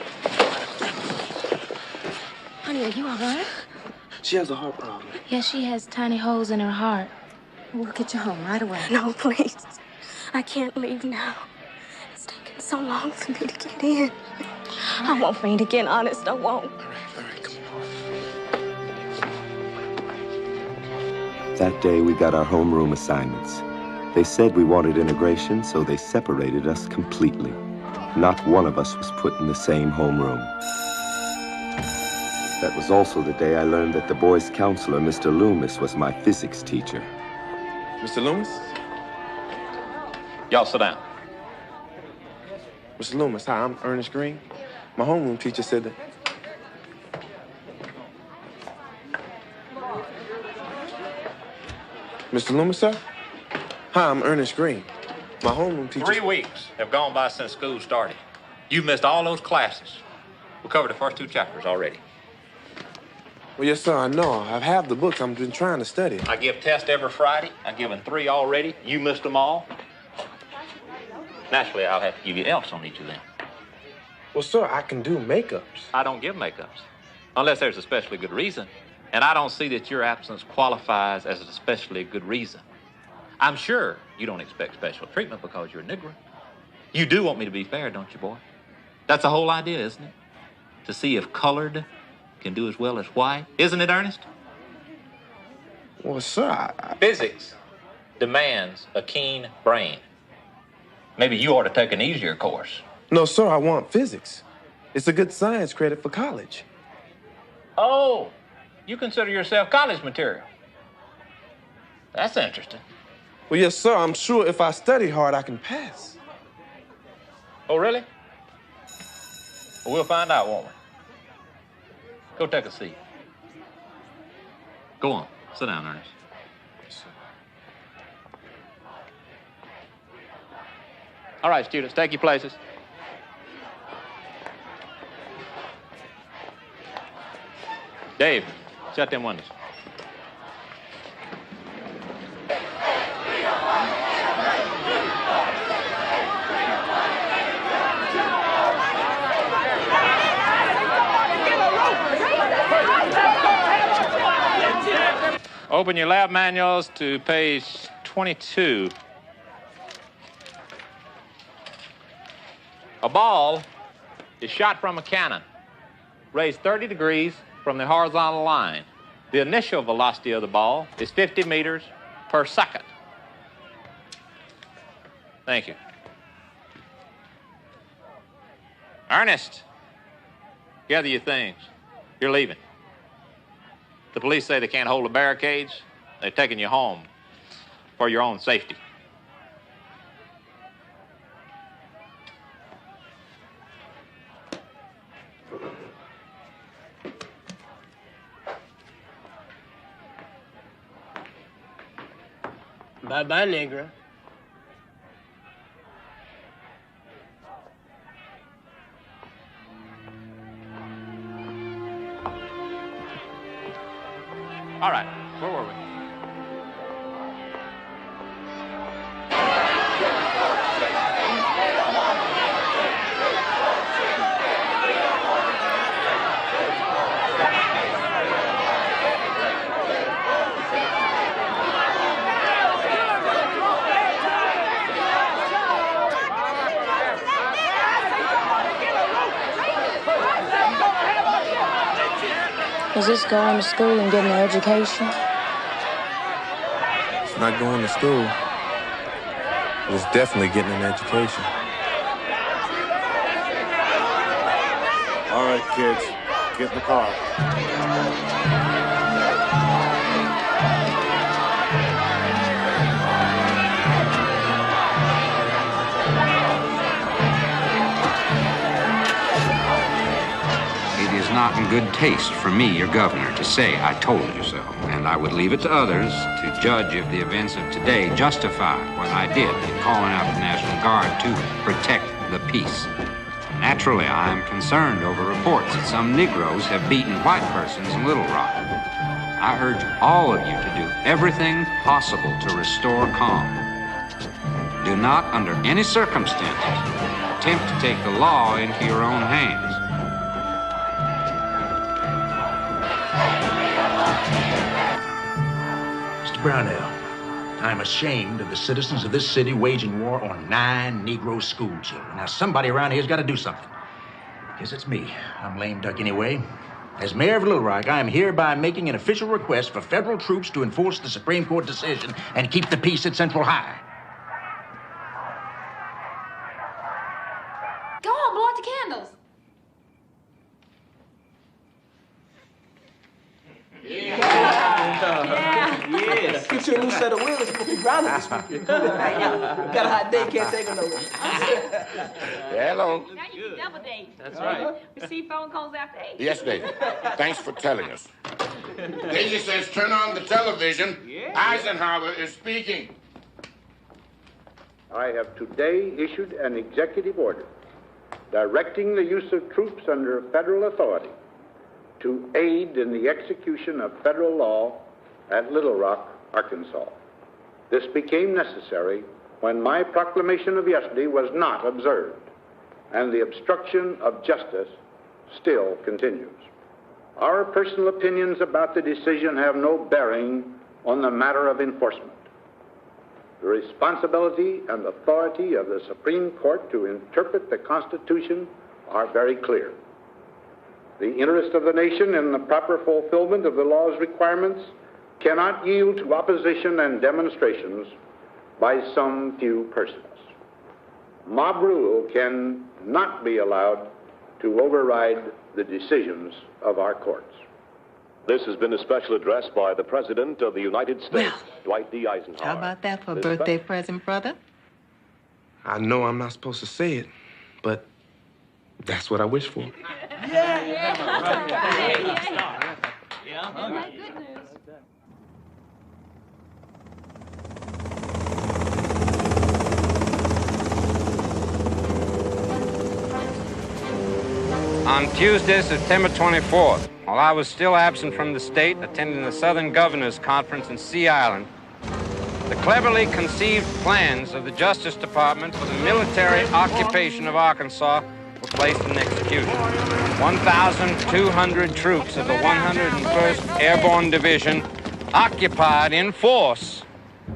Speaker 2: Honey, are you all right?
Speaker 3: She has a heart problem.
Speaker 2: Yes, she has tiny holes in her heart.
Speaker 7: We'll get you home right away.
Speaker 2: No, please. I can't leave now. It's taken so long for me to get in. I won't faint again, honest, I won't.
Speaker 3: All right, come on.
Speaker 1: That day, we got our homeroom assignments. They said we wanted integration, so they separated us completely. Not one of us was put in the same homeroom. That was also the day I learned that the boys' counselor, Mr. Loomis, was my physics teacher.
Speaker 3: Mr. Loomis?
Speaker 10: Y'all sit down.
Speaker 3: Mr. Loomis, hi, I'm Ernest Green. My homeroom teacher said that... Mr. Loomis, sir? Hi, I'm Ernest Green. My homeroom teacher...
Speaker 10: 3 weeks have gone by since school started. You've missed all those classes. We covered the first 2 chapters already.
Speaker 3: Well, yes, sir, I know. I have the books. I've been trying to study.
Speaker 10: I give tests every Friday. I've given 3 already. You missed them all. Naturally, I'll have to give you F's on each of them.
Speaker 3: Well, sir, I can do makeups.
Speaker 10: I don't give makeups, unless there's a especially good reason. And I don't see that your absence qualifies as an especially good reason. I'm sure you don't expect special treatment because you're a Negro. You do want me to be fair, don't you, boy? That's the whole idea, isn't it? To see if colored can do as well as white. Isn't it, Ernest?
Speaker 3: Well, sir,
Speaker 10: Physics demands a keen brain. Maybe you ought to take an easier course.
Speaker 3: No, sir, I want physics. It's a good science credit for college.
Speaker 10: Oh, you consider yourself college material. That's interesting.
Speaker 3: Well, yes, sir, I'm sure if I study hard, I can pass.
Speaker 10: Oh, really? Well, we'll find out, won't we? Go take a seat. Go on. Sit down, Ernest. All right, students, take your places. Dave, shut them windows. Open your lab manuals to page 22. A ball is shot from a cannon, raised 30 degrees from the horizontal line. The initial velocity of the ball is 50 meters per second. Thank you. Ernest, gather your things. You're leaving. The police say they can't hold the barricades. They're taking you home for your own safety.
Speaker 16: Bye-bye, Negro.
Speaker 10: All right, where were we?
Speaker 2: Is this going to school and getting an education?
Speaker 3: It's not going to school. It's definitely getting an education.
Speaker 22: All right, kids, get in the car.
Speaker 18: It is not in good taste for me, your governor, to say I told you so, and I would leave it to others to judge if the events of today justify what I did in calling out the National Guard to protect the peace. Naturally, I am concerned over reports that some Negroes have beaten white persons in Little Rock. I urge all of you to do everything possible to restore calm. do not, under any circumstances, attempt to take the law into your own hands.
Speaker 4: Mr. Brownell, I am ashamed of the citizens of this city waging war on 9 Negro school children. Now, somebody around here's got to do something. Guess it's me. I'm lame duck anyway. As mayor of Little Rock, I am hereby making an official request for federal troops to enforce the Supreme Court decision and keep the peace at Central High.
Speaker 7: Go on, blow out the candles.
Speaker 5: Yes. Get you a new set of wheels before we round this weekend. Got a hot day, can't take her nowhere.
Speaker 14: Hello.
Speaker 16: Now you can double date.
Speaker 14: That's right.
Speaker 16: Receive phone calls after 8.
Speaker 14: Yes, Daisy. Thanks for telling us. Daisy says, turn on the television. Eisenhower is speaking.
Speaker 19: I have today issued an executive order directing the use of troops under federal authority to aid in the execution of federal law at Little Rock, Arkansas. This became necessary when my proclamation of yesterday was not observed, and the obstruction of justice still continues. Our personal opinions about the decision have no bearing on the matter of enforcement. The responsibility and authority of the Supreme Court to interpret the Constitution are very clear. The interest of the nation in the proper fulfillment of the law's requirements cannot yield to opposition and demonstrations by some few persons. Mob rule can not be allowed to override the decisions of our courts.
Speaker 20: This has been a special address by the President of the United States, Dwight D. Eisenhower.
Speaker 9: How about that for a birthday present, brother?
Speaker 3: I know I'm not supposed to say it, but that's what I wish for.
Speaker 18: On Tuesday, September 24th, while I was still absent from the state, attending the Southern Governors Conference in Sea Island, the cleverly conceived plans of the Justice Department for the military occupation of Arkansas were placed in execution. 1,200 troops of the 101st Airborne Division occupied in force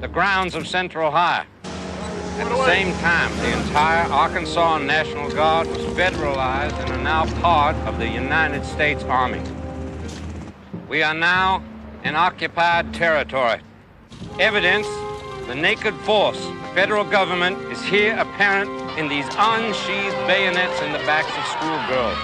Speaker 18: the grounds of Central High. At the same time, the entire Arkansas National Guard was federalized and are now part of the United States Army. We are now in occupied territory. Evidence, the naked force of the federal government is here apparent in these unsheathed bayonets in the backs of schoolgirls.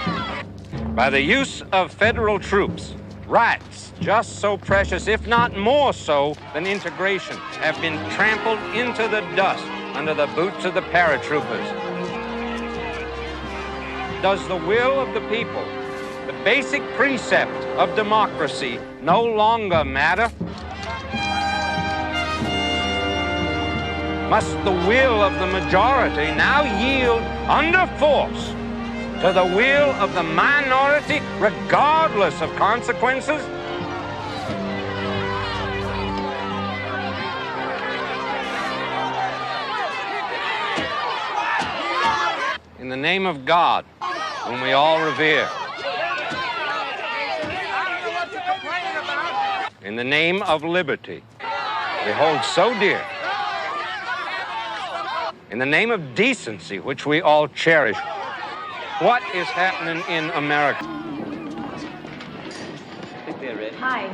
Speaker 18: By the use of federal troops, rights just so precious, if not more so than integration, have been trampled into the dust under the boots of the paratroopers. Does the will of the people, the basic precept of democracy, no longer matter? Must the will of the majority now yield under force to the will of the minority, regardless of consequences? In the name of God, whom we all revere, in the name of liberty we hold so dear, in the name of decency which we all cherish, what is happening in America?
Speaker 25: Hi.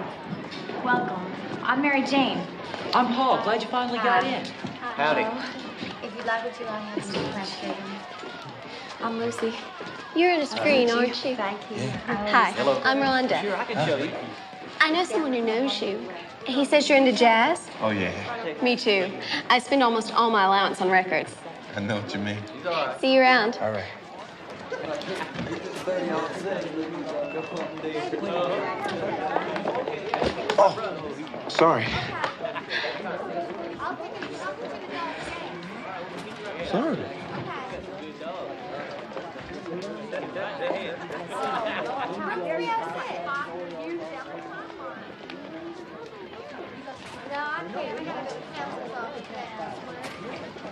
Speaker 25: Welcome. I'm Mary Jane.
Speaker 27: I'm Paul. Glad you finally got in.
Speaker 25: Howdy. If you'd like what you like, have some plastic. I'm Lucy.
Speaker 28: You're Ernest Green, aren't you?
Speaker 25: Thank you.
Speaker 28: Hi,
Speaker 27: Hello.
Speaker 28: I'm Rhonda.
Speaker 27: Sure, I can show you.
Speaker 28: I know someone who knows you. He says you're into jazz.
Speaker 1: Oh, yeah.
Speaker 28: Me too. I spend almost all my allowance on records.
Speaker 1: I know what you mean.
Speaker 28: See you around.
Speaker 1: All right.
Speaker 3: Oh, sorry. Sorry.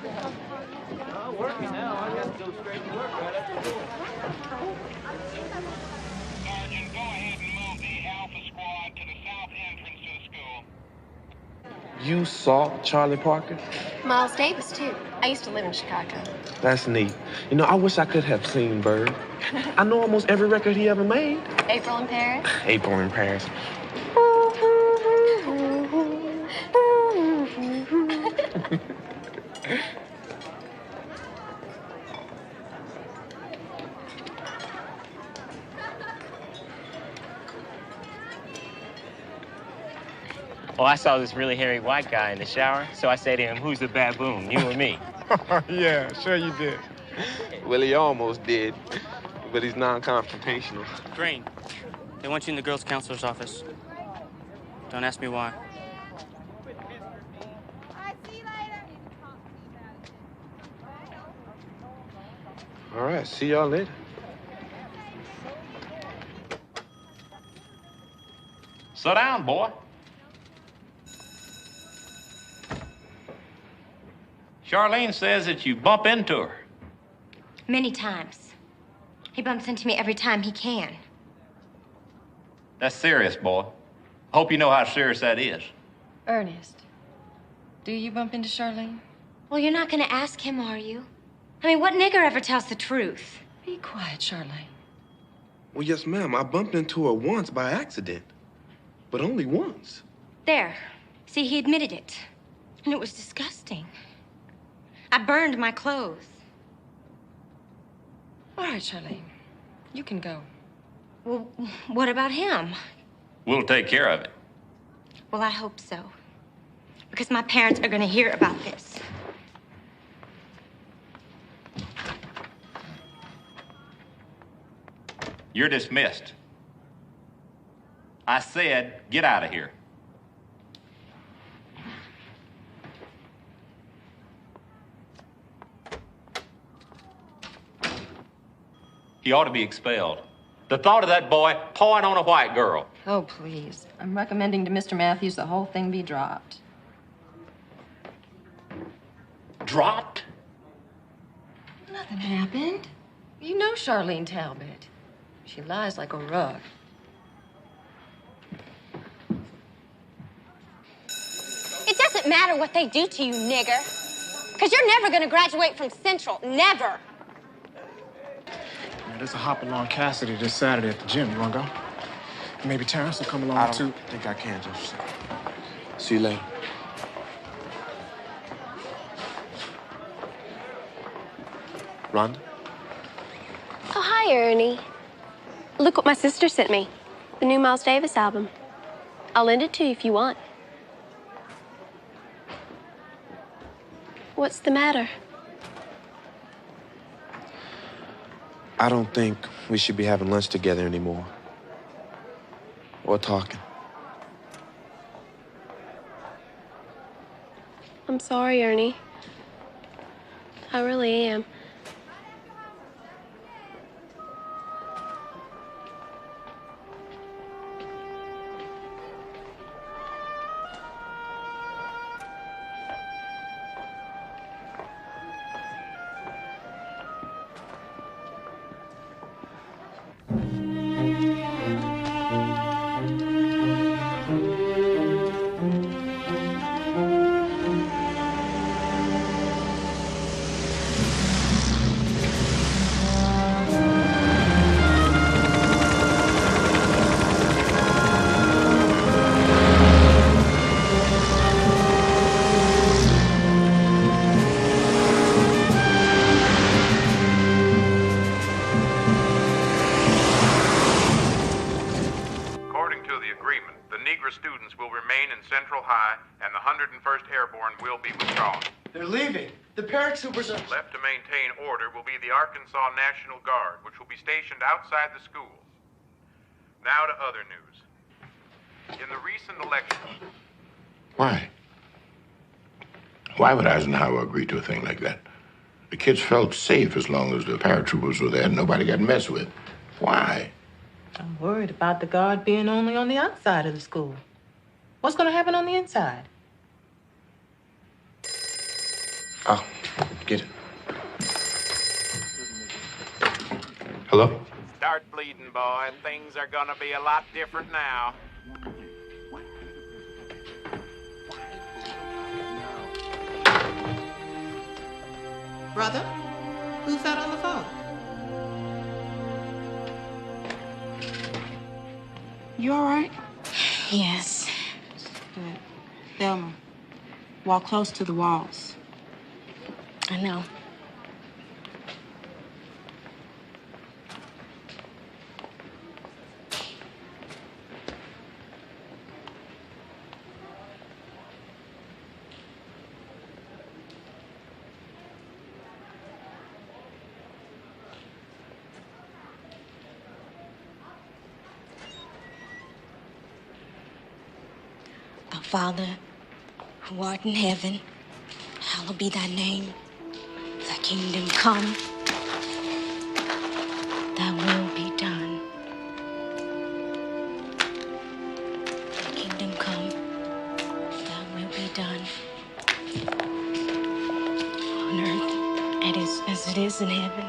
Speaker 5: I'm working now. I got to go straight to work right after school.
Speaker 6: Sergeant, go ahead and move the Alpha Squad to the south entrance to the school.
Speaker 3: You saw Charlie Parker?
Speaker 28: Miles Davis, too. I used to live in Chicago.
Speaker 3: That's neat. You know, I wish I could have seen Bird. I know almost every record he ever made.
Speaker 28: April in Paris.
Speaker 3: April in Paris.
Speaker 8: Oh, I saw this really hairy white guy in the shower, so I said to him, "Who's the baboon, you or me?"
Speaker 3: Yeah, sure you did. Well, he almost did, but he's non-confrontational.
Speaker 11: Green, they want you in the girls' counselor's office. Don't ask me why.
Speaker 3: All right, see y'all later.
Speaker 10: Sit down, boy. Charlene says that you bump into her.
Speaker 2: Many times. He bumps into me every time he can.
Speaker 10: That's serious, boy. Hope you know how serious that is.
Speaker 7: Ernest, do you bump into Charlene?
Speaker 2: Well, you're not going to ask him, are you? I mean, what nigger ever tells the truth?
Speaker 7: Be quiet, Charlene.
Speaker 3: Well, yes, ma'am. I bumped into her once by accident, but only once.
Speaker 2: There. See, he admitted it. And it was disgusting. I burned my clothes.
Speaker 7: All right, Charlene. You can go.
Speaker 2: Well, what about him?
Speaker 10: We'll take care of it.
Speaker 2: Well, I hope so. Because my parents are going to hear about this.
Speaker 10: You're dismissed. I said, get out of here. He ought to be expelled. The thought of that boy pawing on a white girl.
Speaker 7: Oh, please. I'm recommending to Mr. Matthews the whole thing be dropped.
Speaker 10: Dropped?
Speaker 7: Nothing happened. You know Charlene Talbot. She lies like a rug.
Speaker 28: It doesn't matter what they do to you, nigger. Because you're never going to graduate from Central. Never.
Speaker 22: There's a hop along Cassidy this Saturday at the gym. You want to go? Maybe Terrence will come along
Speaker 3: I
Speaker 22: too.
Speaker 3: don't think I can, Joseph. See you later. Rhonda?
Speaker 28: Oh, hi, Ernie. Look what my sister sent me. The new Miles Davis album. I'll lend it to you if you want. What's the matter?
Speaker 3: I don't think we should be having lunch together anymore. Or talking.
Speaker 28: I'm sorry, Ernie. I really am.
Speaker 12: students will remain in Central High, and the 101st Airborne will be withdrawn.
Speaker 5: They're leaving. The paratroopers are...
Speaker 12: Left to maintain order will be the Arkansas National Guard, which will be stationed outside the schools. Now to other news. In the recent election...
Speaker 14: Why? Why would Eisenhower agree to a thing like that? The kids felt safe as long as the paratroopers were there and nobody got messed with. Why?
Speaker 9: I'm worried about the guard being only on the outside of the school. What's going to happen on the inside?
Speaker 3: Oh,
Speaker 14: Hello?
Speaker 12: Start bleeding, boy. Things are gonna be a lot different now.
Speaker 9: Brother, who's that on the phone?
Speaker 4: You all right?
Speaker 2: Yes.
Speaker 4: Good. Thelma, walk close to the walls.
Speaker 2: I know. Our Father, who art in heaven, hallowed be thy name. Thy kingdom come, thy will be done. Thy kingdom come, thy will be done. On earth as it is in heaven.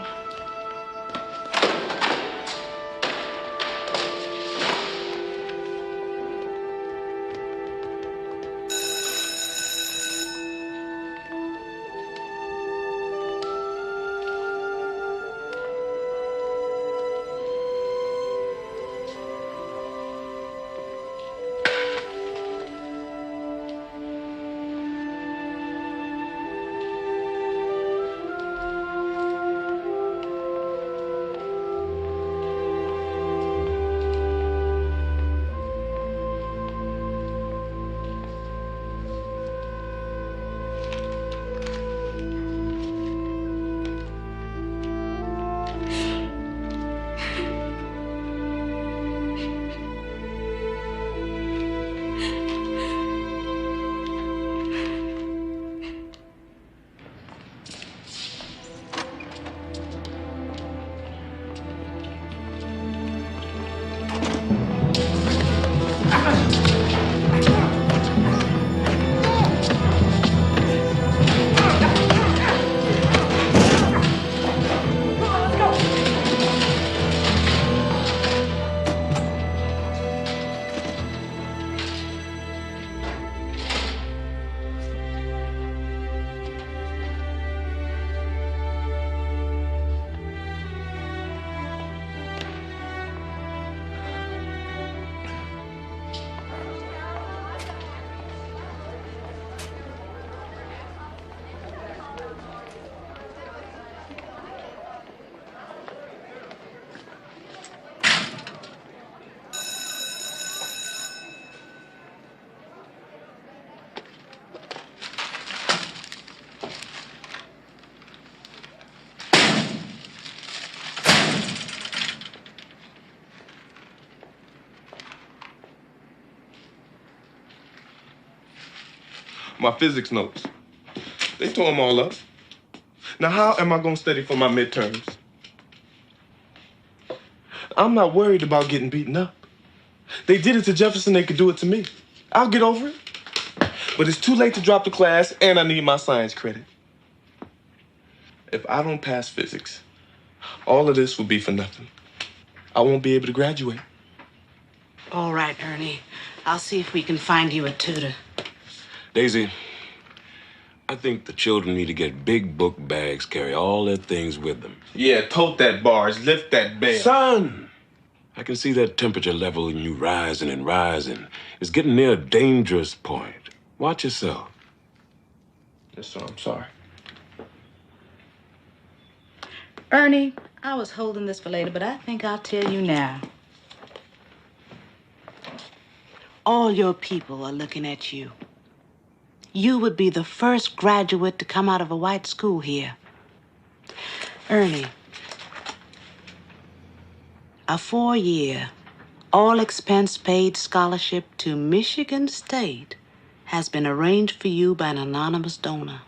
Speaker 3: My physics notes. They tore them all up. Now, how am I going to study for my midterms? I'm not worried about getting beaten up. They did it to Jefferson, they could do it to me. I'll get over it. But it's too late to drop the class, and I need my science credit. If I don't pass physics, all of this will be for nothing. I won't be able to graduate.
Speaker 13: All right, Ernie. I'll see if we can find you a tutor.
Speaker 15: Daisy, I think the children need to get big book bags, carry all their things with them.
Speaker 3: Yeah, tote that barge, lift that bell.
Speaker 15: Son! I can see that temperature level in you rising and rising. It's getting near a dangerous point. Watch yourself.
Speaker 3: Yes, sir, I'm sorry.
Speaker 13: Ernie, I was holding this for later, but I think I'll tell you now. All your people are looking at you. You would be the first graduate to come out of a white school here. Ernie, a 4-year, all-expense-paid scholarship to Michigan State has been arranged for you by an anonymous donor.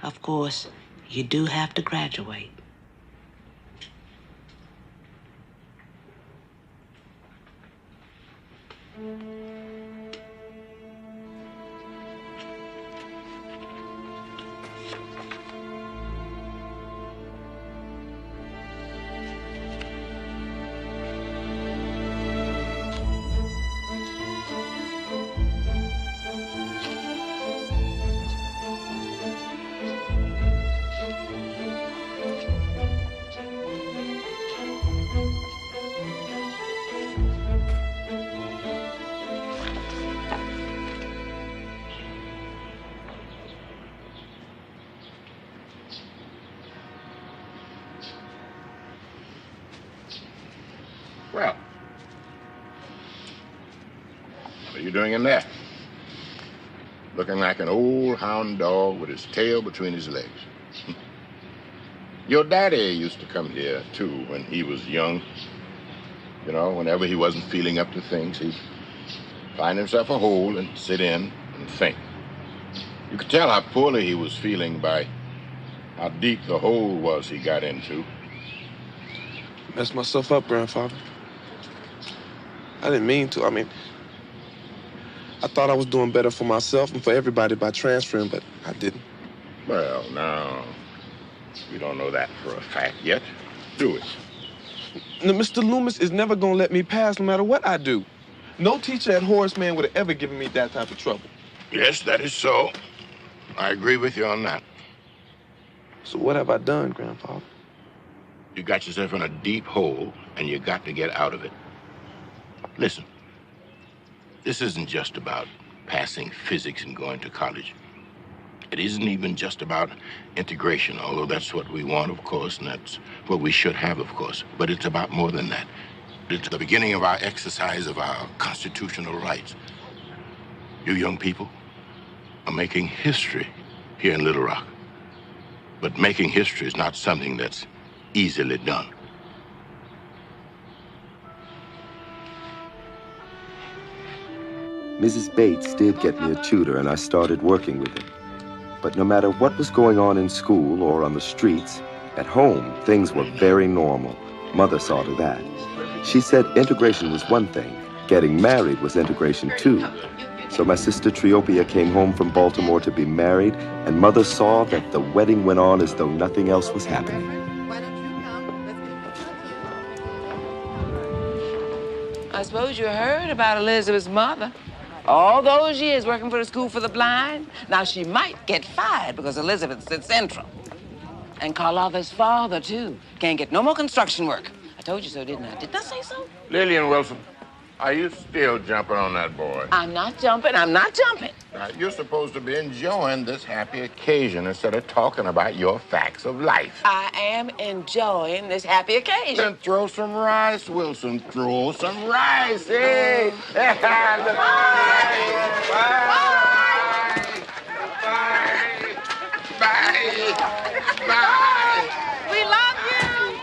Speaker 13: Of course, you do have to graduate.
Speaker 14: you doing in there? Looking like an old hound dog with his tail between his legs. Your daddy used to come here, too, when he was young. You know, whenever he wasn't feeling up to things, he'd find himself a hole and sit in and think. You could tell how poorly he was feeling by how deep the hole was he got into.
Speaker 3: Messed myself up, grandfather. I didn't mean to. I mean, I thought I was doing better for myself and for everybody by transferring, but I didn't.
Speaker 14: Well, now, we don't know that for a fact yet, do we?
Speaker 3: Now, Mr. Loomis is never gonna let me pass no matter what I do. No teacher at Horace Mann would have ever given me that type of trouble.
Speaker 14: Yes, that is so. I agree with you on that.
Speaker 3: So what have I done, grandfather?
Speaker 14: You got yourself in a deep hole, and you got to get out of it. Listen, this isn't just about passing physics and going to college. It isn't even just about integration, although that's what we want, of course, and that's what we should have, of course. But it's about more than that. It's the beginning of our exercise of our constitutional rights. You young people are making history here in Little Rock. But making history is not something that's easily done.
Speaker 1: Mrs. Bates did get me a tutor, and I started working with him. But no matter what was going on in school or on the streets, at home, things were very normal. Mother saw to that. She said integration was one thing. Getting married was integration too. So my sister Triopia came home from Baltimore to be married, and Mother saw that the wedding went on as though nothing else was happening.
Speaker 16: I suppose you heard about Elizabeth's mother. All those years working for the School for the Blind. Now she might get fired because Elizabeth's at Central. And Carlotta's father, too. Can't get no more construction work. I told you so, didn't I? Didn't I say so?
Speaker 14: Lillian Wilson, are you still jumping on that boy?
Speaker 16: I'm not jumping. I'm not jumping.
Speaker 14: Now, you're supposed to be enjoying this happy occasion instead of talking about your facts of life.
Speaker 16: I am enjoying this happy occasion.
Speaker 14: Then throw some rice, Wilson. Throw some rice. Hey!
Speaker 16: Bye. We love you.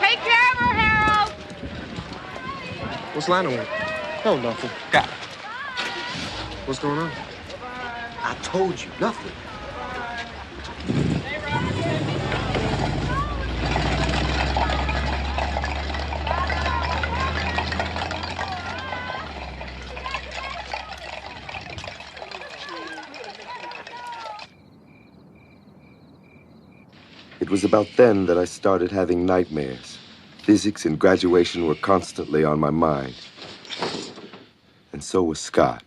Speaker 16: Take care of her, Harold.
Speaker 3: What's Lionel want? No, nothing. Got it. What's going on?
Speaker 17: I told you, nothing.
Speaker 1: It was about then that I started having nightmares. Physics and graduation were constantly on my mind. And so was Scott.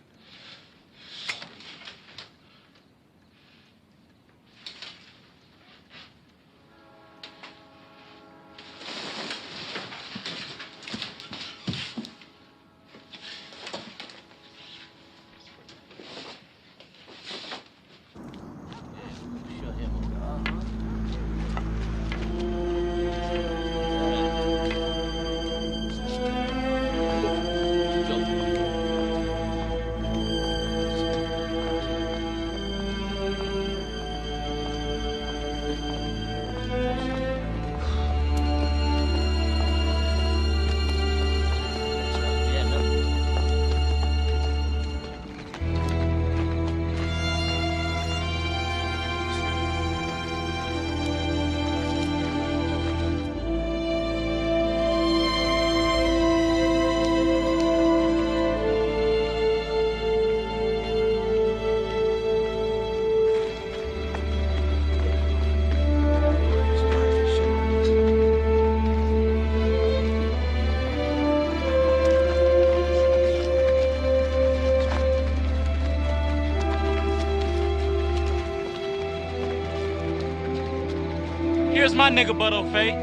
Speaker 11: Here's my nigga butt, Faye.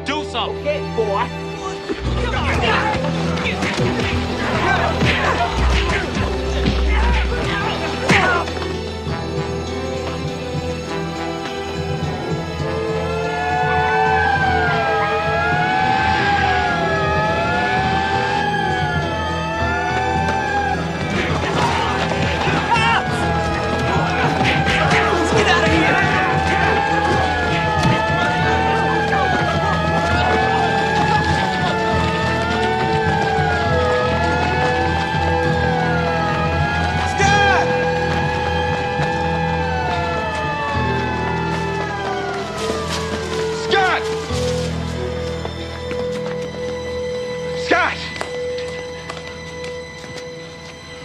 Speaker 11: Do something.
Speaker 16: Okay, boy.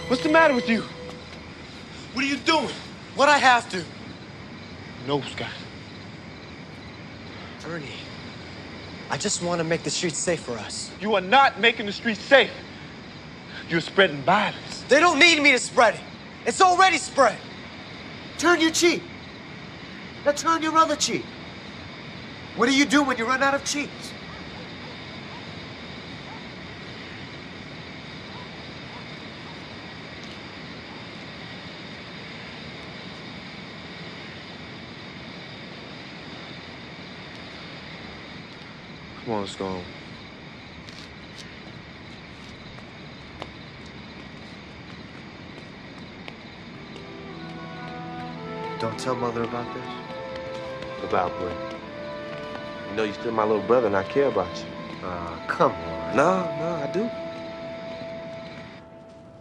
Speaker 3: What's the matter with you? What are you doing?
Speaker 17: What I have to.
Speaker 3: No, Scott.
Speaker 17: Ernie, I just want to make the streets safe for us.
Speaker 3: You are not making the streets safe. You're spreading violence.
Speaker 17: They don't need me to spread it. It's already spread. Turn your cheek. Now turn your other cheek. What do you do when you run out of cheeks?
Speaker 3: Come on, let's go home.
Speaker 17: Don't tell Mother about this.
Speaker 3: About what? You know you're still my little brother and I care about you.
Speaker 17: Come on.
Speaker 3: No, I do.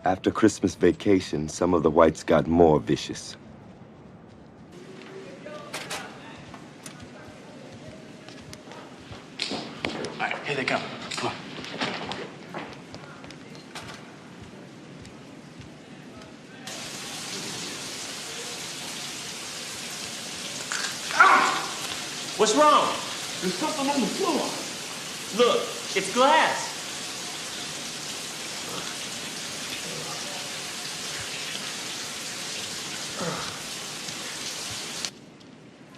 Speaker 1: After Christmas vacation, some of the whites got more vicious.
Speaker 11: All right, here they come. Come on.
Speaker 5: What's wrong? There's something on the floor. Look, it's glass.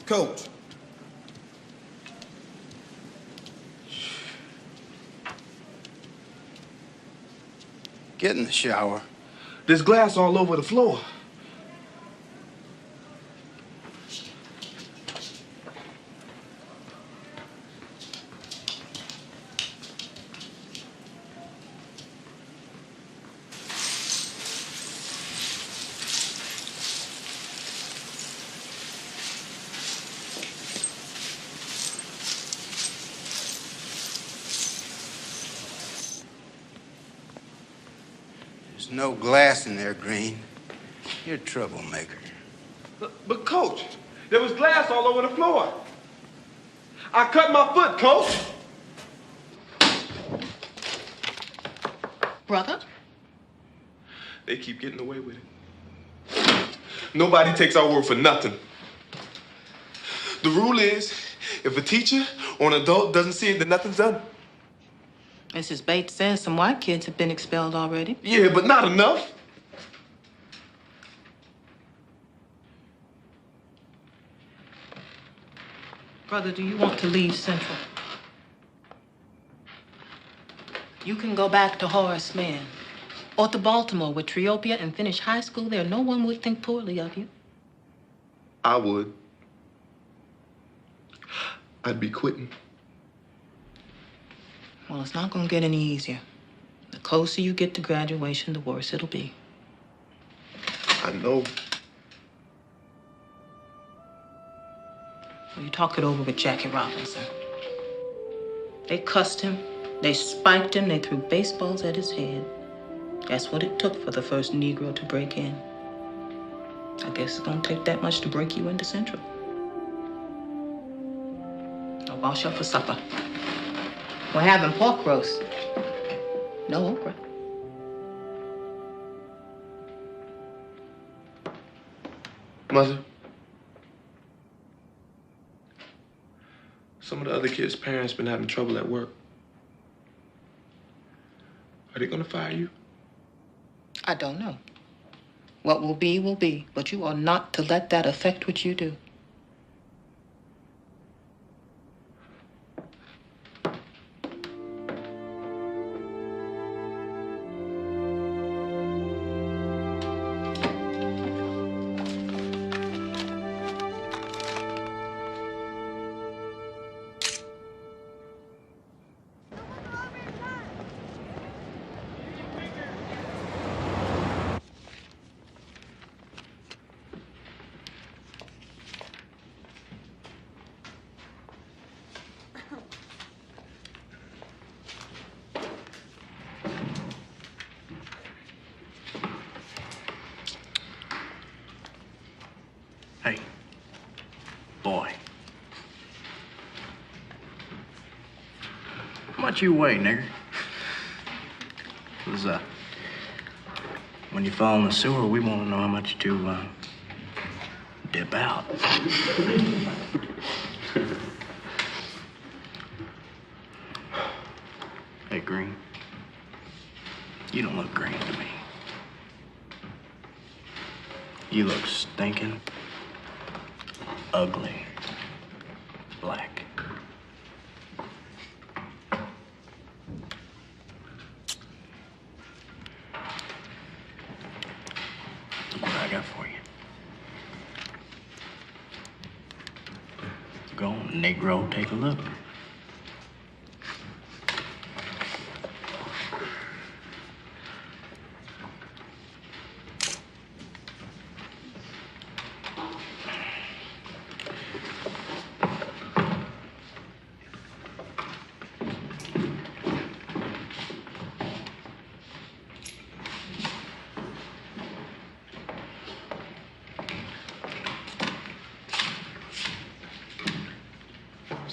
Speaker 3: Coach.
Speaker 18: Get in the shower.
Speaker 3: There's glass all over the floor.
Speaker 18: There's no glass in there, Green. You're a troublemaker.
Speaker 3: But Coach, there was glass all over the floor. I cut my foot, Coach.
Speaker 9: Brother?
Speaker 3: They keep getting away with it. Nobody takes our word for nothing. The rule is, if a teacher or an adult doesn't see it, then nothing's done.
Speaker 9: Mrs. Bates says some white kids have been expelled already.
Speaker 3: Yeah, but not enough.
Speaker 9: Brother, do you want to leave Central? You can go back to Horace Mann or to Baltimore with Triopia and finish high school there. No one would think poorly of you.
Speaker 3: I would. I'd be quitting.
Speaker 9: Well, it's not going to get any easier. The closer you get to graduation, the worse it'll be.
Speaker 3: I know.
Speaker 9: Well, you talk it over with Jackie Robinson. They cussed him, they spiked him, they threw baseballs at his head. That's what it took for the first Negro to break in. I guess it's going to take that much to break you into Central. I'll wash up for supper. We're having pork roast. No okra.
Speaker 3: Mother, some of the other kids' parents been having trouble at work. Are they gonna fire you?
Speaker 9: I don't know. What will be, but you are not to let that affect what you do.
Speaker 11: Hey, boy. How much you weigh, nigger? 'Cause,
Speaker 5: When you fall in the sewer, we want to know how much to dip out. Hey, Green. You don't look green to me. You look stinking, ugly, black. Look what I got for you. Go, Negro, take a look.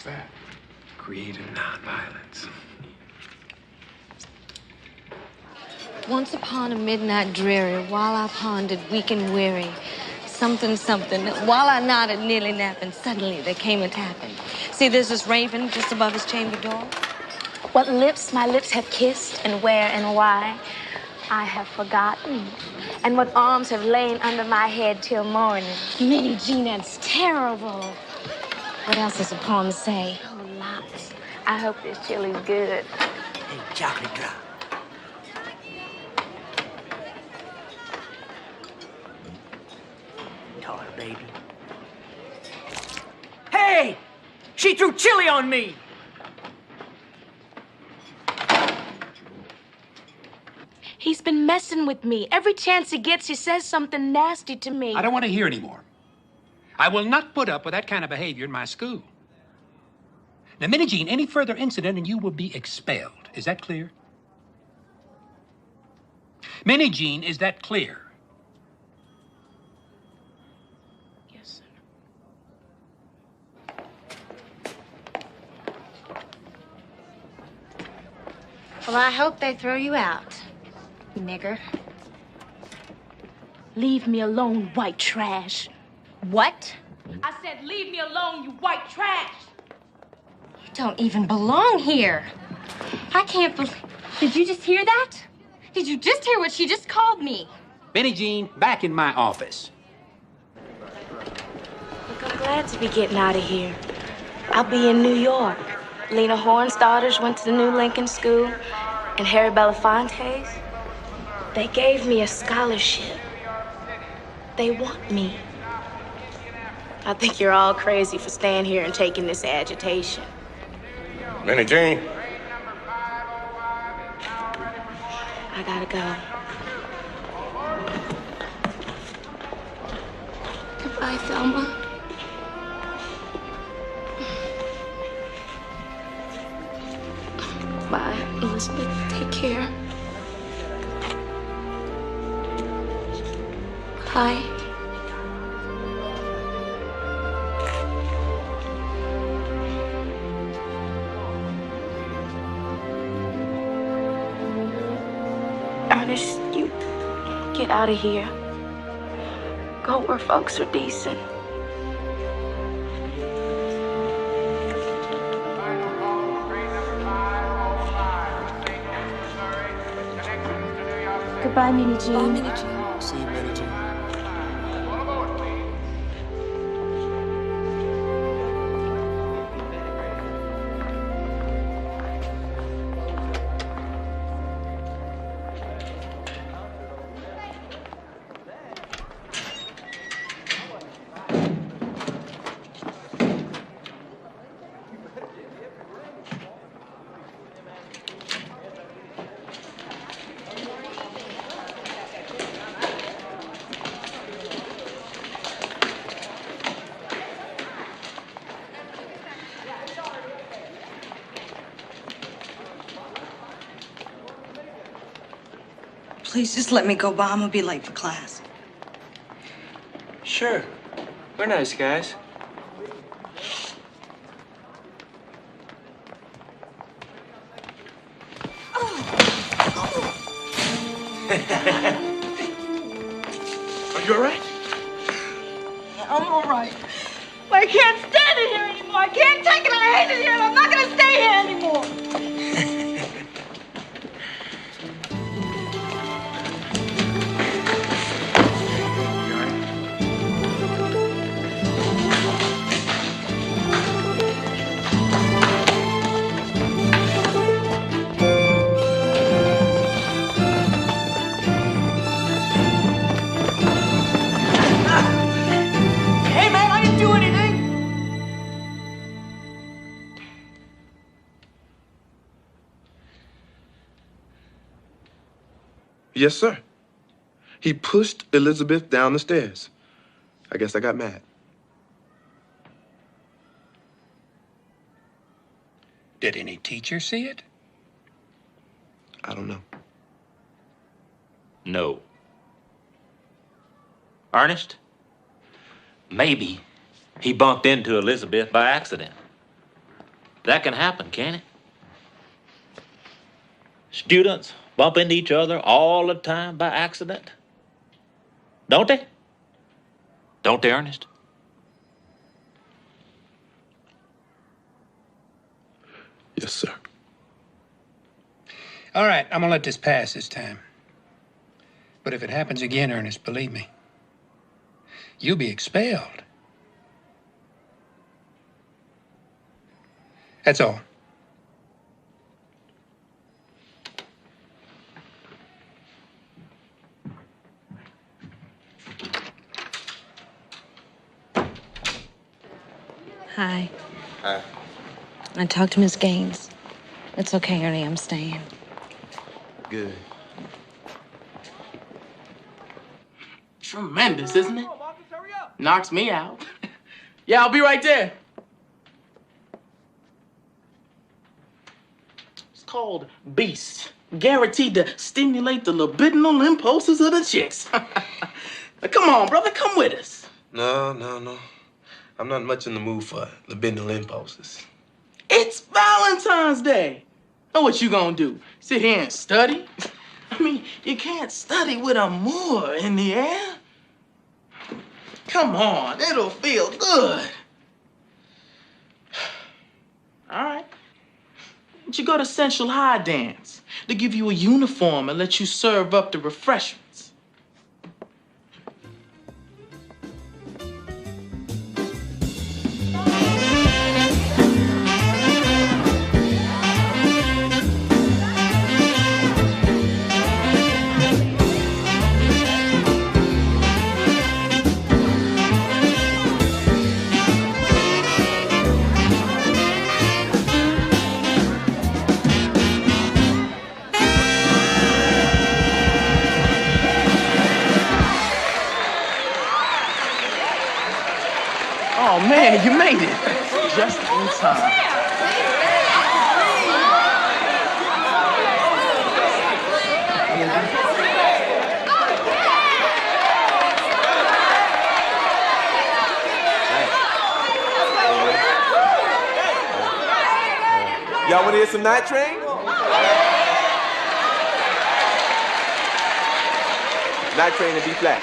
Speaker 19: That? Creative nonviolence.
Speaker 2: Once upon a midnight dreary, while I pondered weak and weary, something, while I nodded nearly napping, suddenly there came a tapping. See, there's this raven just above his chamber door. What lips my lips have kissed, and where and why, I have forgotten. And what arms have lain under my head till morning. Minnie Jean, that's terrible. What else does the poem say? Oh, lots. I hope this chili's good.
Speaker 17: Hey, chocolate drop. Tar baby.
Speaker 5: Hey! She threw chili on me!
Speaker 2: He's been messing with me. Every chance he gets, he says something nasty to me.
Speaker 20: I don't want to hear anymore. I will not put up with that kind of behavior in my school. Now, Minnie Jean, any further incident and you will be expelled. Is that clear? Minnie Jean, is that clear?
Speaker 2: Yes, sir. Well, I hope they throw you out, nigger. Leave me alone, white trash. What? I said, leave me alone, you white trash. You don't even belong here. I can't believe... Did you just hear that? Did you just hear what she just called me?
Speaker 20: Minnie Jean, back in my office.
Speaker 2: Look, I'm glad to be getting out of here. I'll be in New York. Lena Horne's daughters went to the new Lincoln School, and Harry Belafonte's. They gave me a scholarship. They want me. I think you're all crazy for staying here and taking this agitation.
Speaker 14: Minnie Jean.
Speaker 2: I gotta go. Goodbye, Thelma. Bye, Elizabeth. Take care. Bye. Ernest, you get out of here. Go where folks are decent. Goodbye, Minnie Jean. Bye, Minnie Jean.
Speaker 19: See you, Minnie Jean.
Speaker 21: Please just let me go by. I'm gonna be late for class.
Speaker 11: Sure. We're nice guys.
Speaker 5: You all right?
Speaker 21: I'm all right. But I can't stand it here anymore. I can't take it. I hate it here, and I'm not going to stay here anymore.
Speaker 5: Hey, man, I didn't do anything.
Speaker 3: Yes, sir. He pushed Elizabeth down the stairs. I guess I got mad.
Speaker 20: Did any teacher see it?
Speaker 3: I don't know.
Speaker 6: No. Ernest? Maybe he bumped into Elizabeth by accident. That can happen, can't it? Students bump into each other all the time by accident. Don't they? Don't they, Ernest?
Speaker 3: Yes, sir.
Speaker 20: All right, I'm gonna let this pass this time. But if it happens again, Ernest, believe me, you'll be expelled. That's all.
Speaker 2: Hi.
Speaker 3: Hi.
Speaker 2: I talked to Miss Gaines. It's okay, Ernie, I'm staying.
Speaker 3: Good.
Speaker 5: Tremendous, isn't it? Knocks me out. Yeah, I'll be right there. It's called Beast. Guaranteed to stimulate the libidinal impulses of the chicks. Now, come on, brother, come with us.
Speaker 3: No. I'm not much in the mood for libidinal impulses.
Speaker 5: It's Valentine's Day. Know what you gonna do? Sit here and study? I mean, you can't study with amour in the air. Come on, it'll feel good. All right. But you go to Central High Dance. They give you a uniform and let you serve up the refreshments. Oh, man, you made it. Just in time.
Speaker 3: Y'all want to hear some Night Train? Night Train in B flat.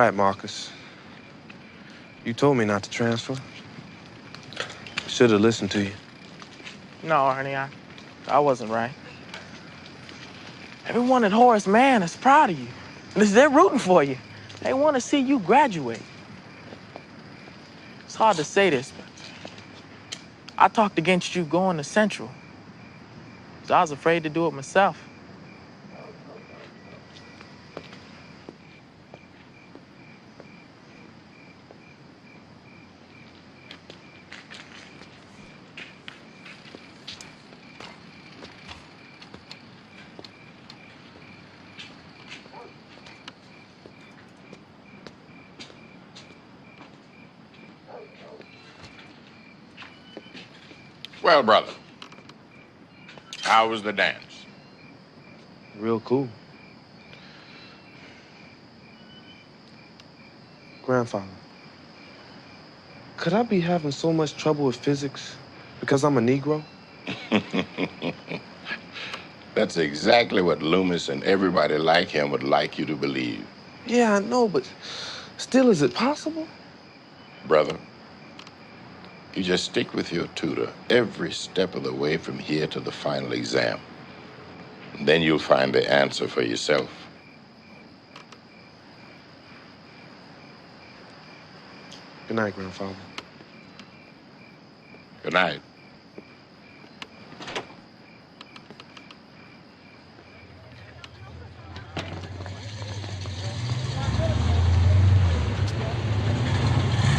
Speaker 3: right, Marcus. You told me not to transfer. Should have listened to you.
Speaker 5: No, Ernie, I wasn't right. Everyone at Horace Mann is proud of you. They're rooting for you. They want to see you graduate. It's hard to say this, but I talked against you going to Central. 'Cause I was afraid to do it myself.
Speaker 14: Well, brother, how was the dance?
Speaker 3: Real cool. Grandfather, could I be having so much trouble with physics because I'm a Negro?
Speaker 14: That's exactly what Loomis and everybody like him would like you to believe.
Speaker 3: Yeah, I know, but still, is it possible?
Speaker 14: Brother, you just stick with your tutor every step of the way from here to the final exam. And then you'll find the answer for yourself.
Speaker 3: Good night, Grandfather.
Speaker 14: Good night.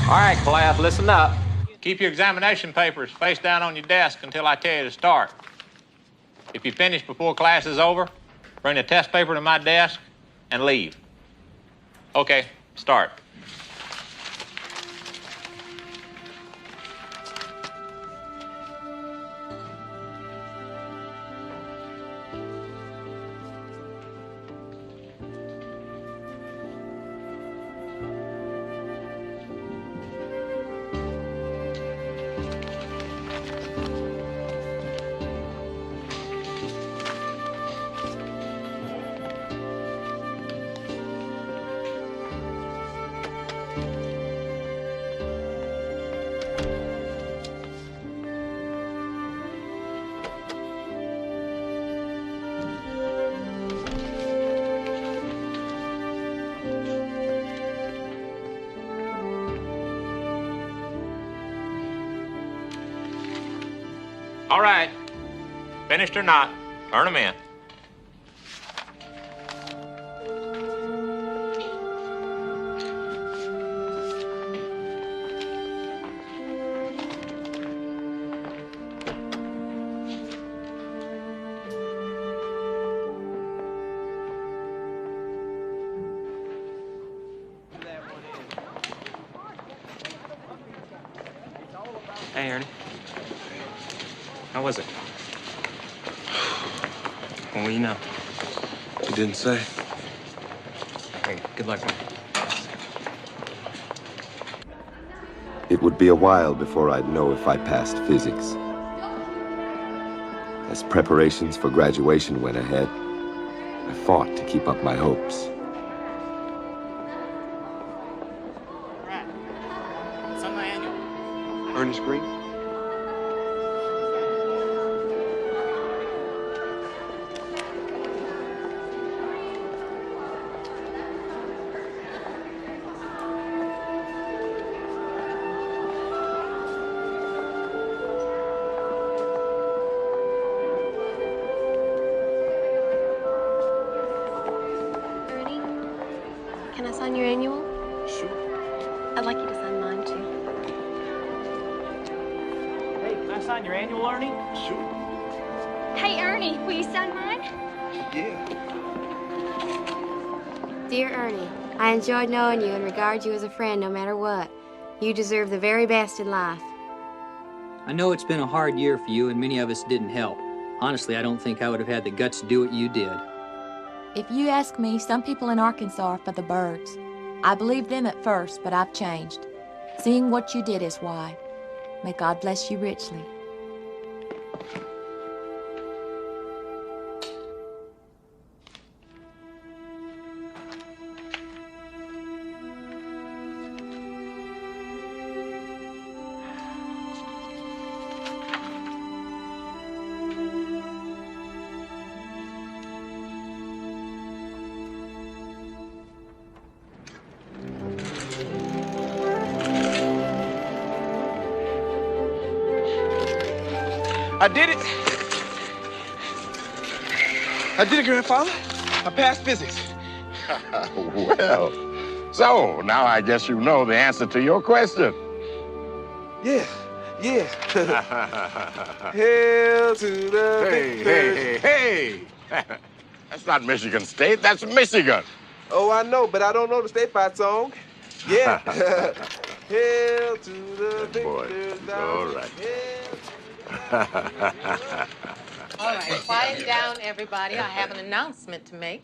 Speaker 6: All right, class, listen up. Keep your examination papers face down on your desk until I tell you to start. If you finish before class is over, bring the test paper to my desk and leave. Okay, start. All right. Finished or not, turn them in.
Speaker 11: Hey, Ernie. How was it? Well, you know.
Speaker 3: You didn't say.
Speaker 11: Hey, good luck, man.
Speaker 1: It would be a while before I'd know if I passed physics. As preparations for graduation went ahead, I fought to keep up my hopes.
Speaker 11: It's on my annual.
Speaker 3: Ernest Green?
Speaker 28: Can I sign your annual?
Speaker 3: Sure.
Speaker 28: I'd like you to sign mine, too.
Speaker 5: Hey, can I sign your annual, Ernie?
Speaker 3: Sure.
Speaker 21: Hey, Ernie, will you sign mine?
Speaker 3: Yeah.
Speaker 7: Dear Ernie, I enjoyed knowing you and regard you as a friend no matter what. You deserve the very best in life.
Speaker 8: I know it's been a hard year for you, and many of us didn't help. Honestly, I don't think I would have had the guts to do what you did.
Speaker 10: If you ask me, some people in Arkansas are for the birds. I believed them at first, but I've changed. Seeing what you did is why. May God bless you richly.
Speaker 3: I did it. I did it, Grandfather. I passed physics.
Speaker 14: Well, so now I guess you know the answer to your question.
Speaker 3: Yeah. Hail to the victors.
Speaker 14: Hey. That's not Michigan State, that's Michigan.
Speaker 3: Oh, I know, but I don't know the state fight song. Yeah. Hail to the victors.
Speaker 14: All right.
Speaker 9: All right, quiet down, everybody. I have an announcement to make.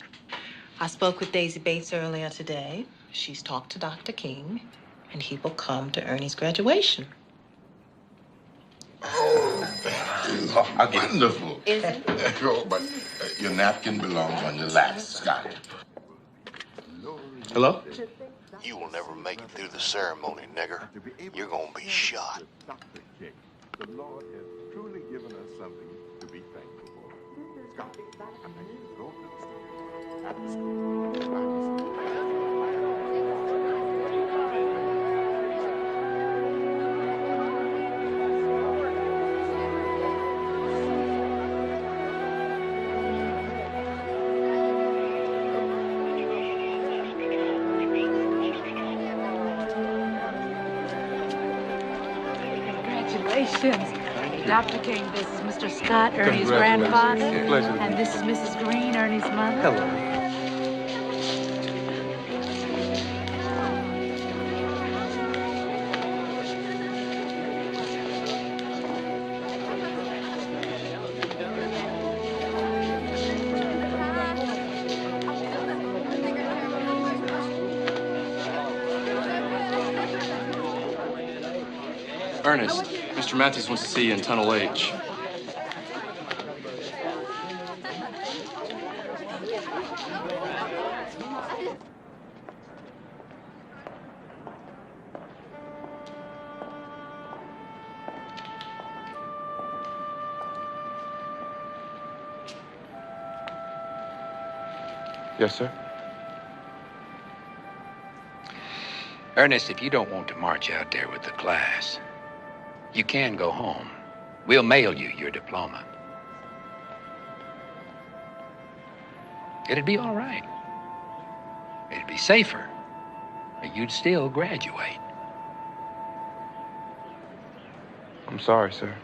Speaker 9: I spoke with Daisy Bates earlier today. She's talked to Dr. King, and he will come to Ernie's graduation.
Speaker 14: Oh, wonderful.
Speaker 9: Is it?
Speaker 14: Oh, but your napkin belongs on your lap, Scott.
Speaker 3: Hello?
Speaker 4: You will never make it through the ceremony, nigger. You're gonna be shot.
Speaker 14: The Lord has truly given us something to be thankful for. Scott, I think you go to the school.
Speaker 12: Congratulations. Dr. King, this is Mr. Scott, Ernie's grandfather.
Speaker 3: Pleasure.
Speaker 12: And this is Mrs. Green, Ernie's mother.
Speaker 3: Hello.
Speaker 22: Ernest, Mr. Matthews wants to see you in Tunnel H.
Speaker 3: Yes, sir.
Speaker 20: Ernest, if you don't want to march out there with the class, you can go home. We'll mail you your diploma. It'd be all right. It'd be safer, but you'd still graduate.
Speaker 3: I'm sorry, sir.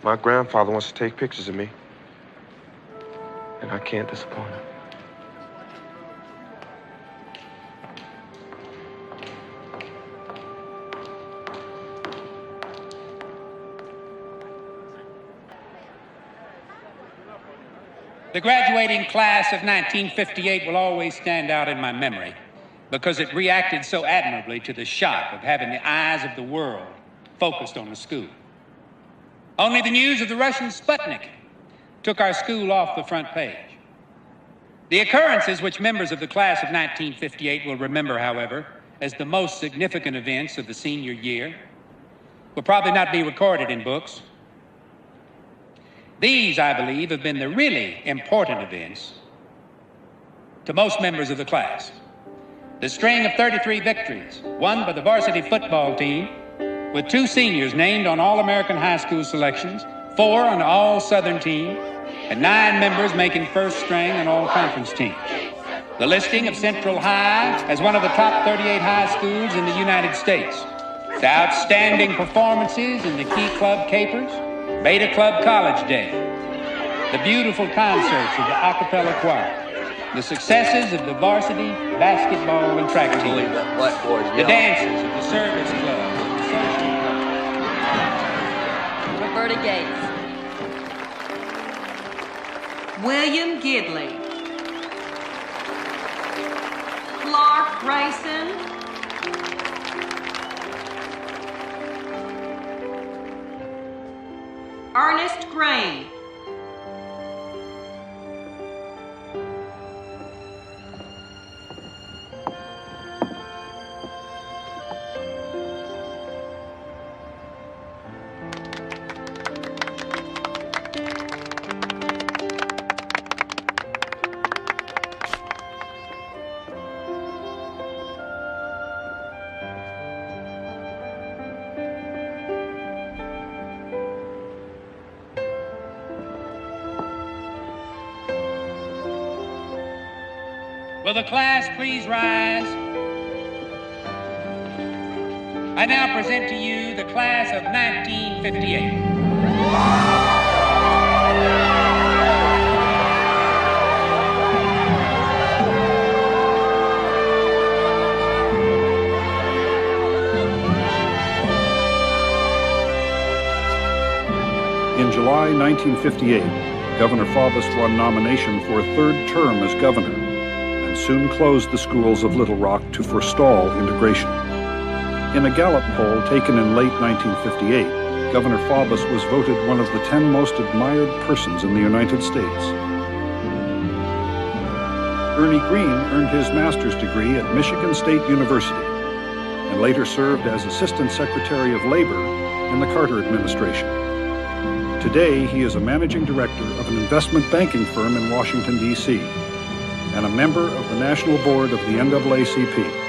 Speaker 3: My grandfather wants to take pictures of me, and I can't disappoint him.
Speaker 20: The graduating class of 1958 will always stand out in my memory because it reacted so admirably to the shock of having the eyes of the world focused on the school. Only the news of the Russian Sputnik took our school off the front page. The occurrences which members of the class of 1958 will remember, however, as the most significant events of the senior year will probably not be recorded in books. These, I believe, have been the really important events to most members of the class. The string of 33 victories won by the varsity football team, with 2 seniors named on All-American high school selections, 4 on the All-Southern team, and 9 members making first string on all-conference teams. The listing of Central High as one of the top 38 high schools in the United States. The outstanding performances in the Key Club Capers, Beta Club College Day, the beautiful concerts of the a cappella choir, the successes of the varsity basketball and track team, the dances of the service club,
Speaker 23: Roberta Gates, William Gidley, Clark Grayson, Ernest Green,
Speaker 20: Will the class please rise? I now present to you the class of 1958.
Speaker 13: In July 1958, Governor Faubus won nomination for a third term as governor and soon closed the schools of Little Rock to forestall integration. In a Gallup poll taken in late 1958, Governor Faubus was voted one of the 10 most admired persons in the United States. Ernie Green earned his master's degree at Michigan State University and later served as Assistant Secretary of Labor in the Carter administration. Today, he is a managing director of an investment banking firm in Washington, D.C., and a member of the National Board of the NAACP.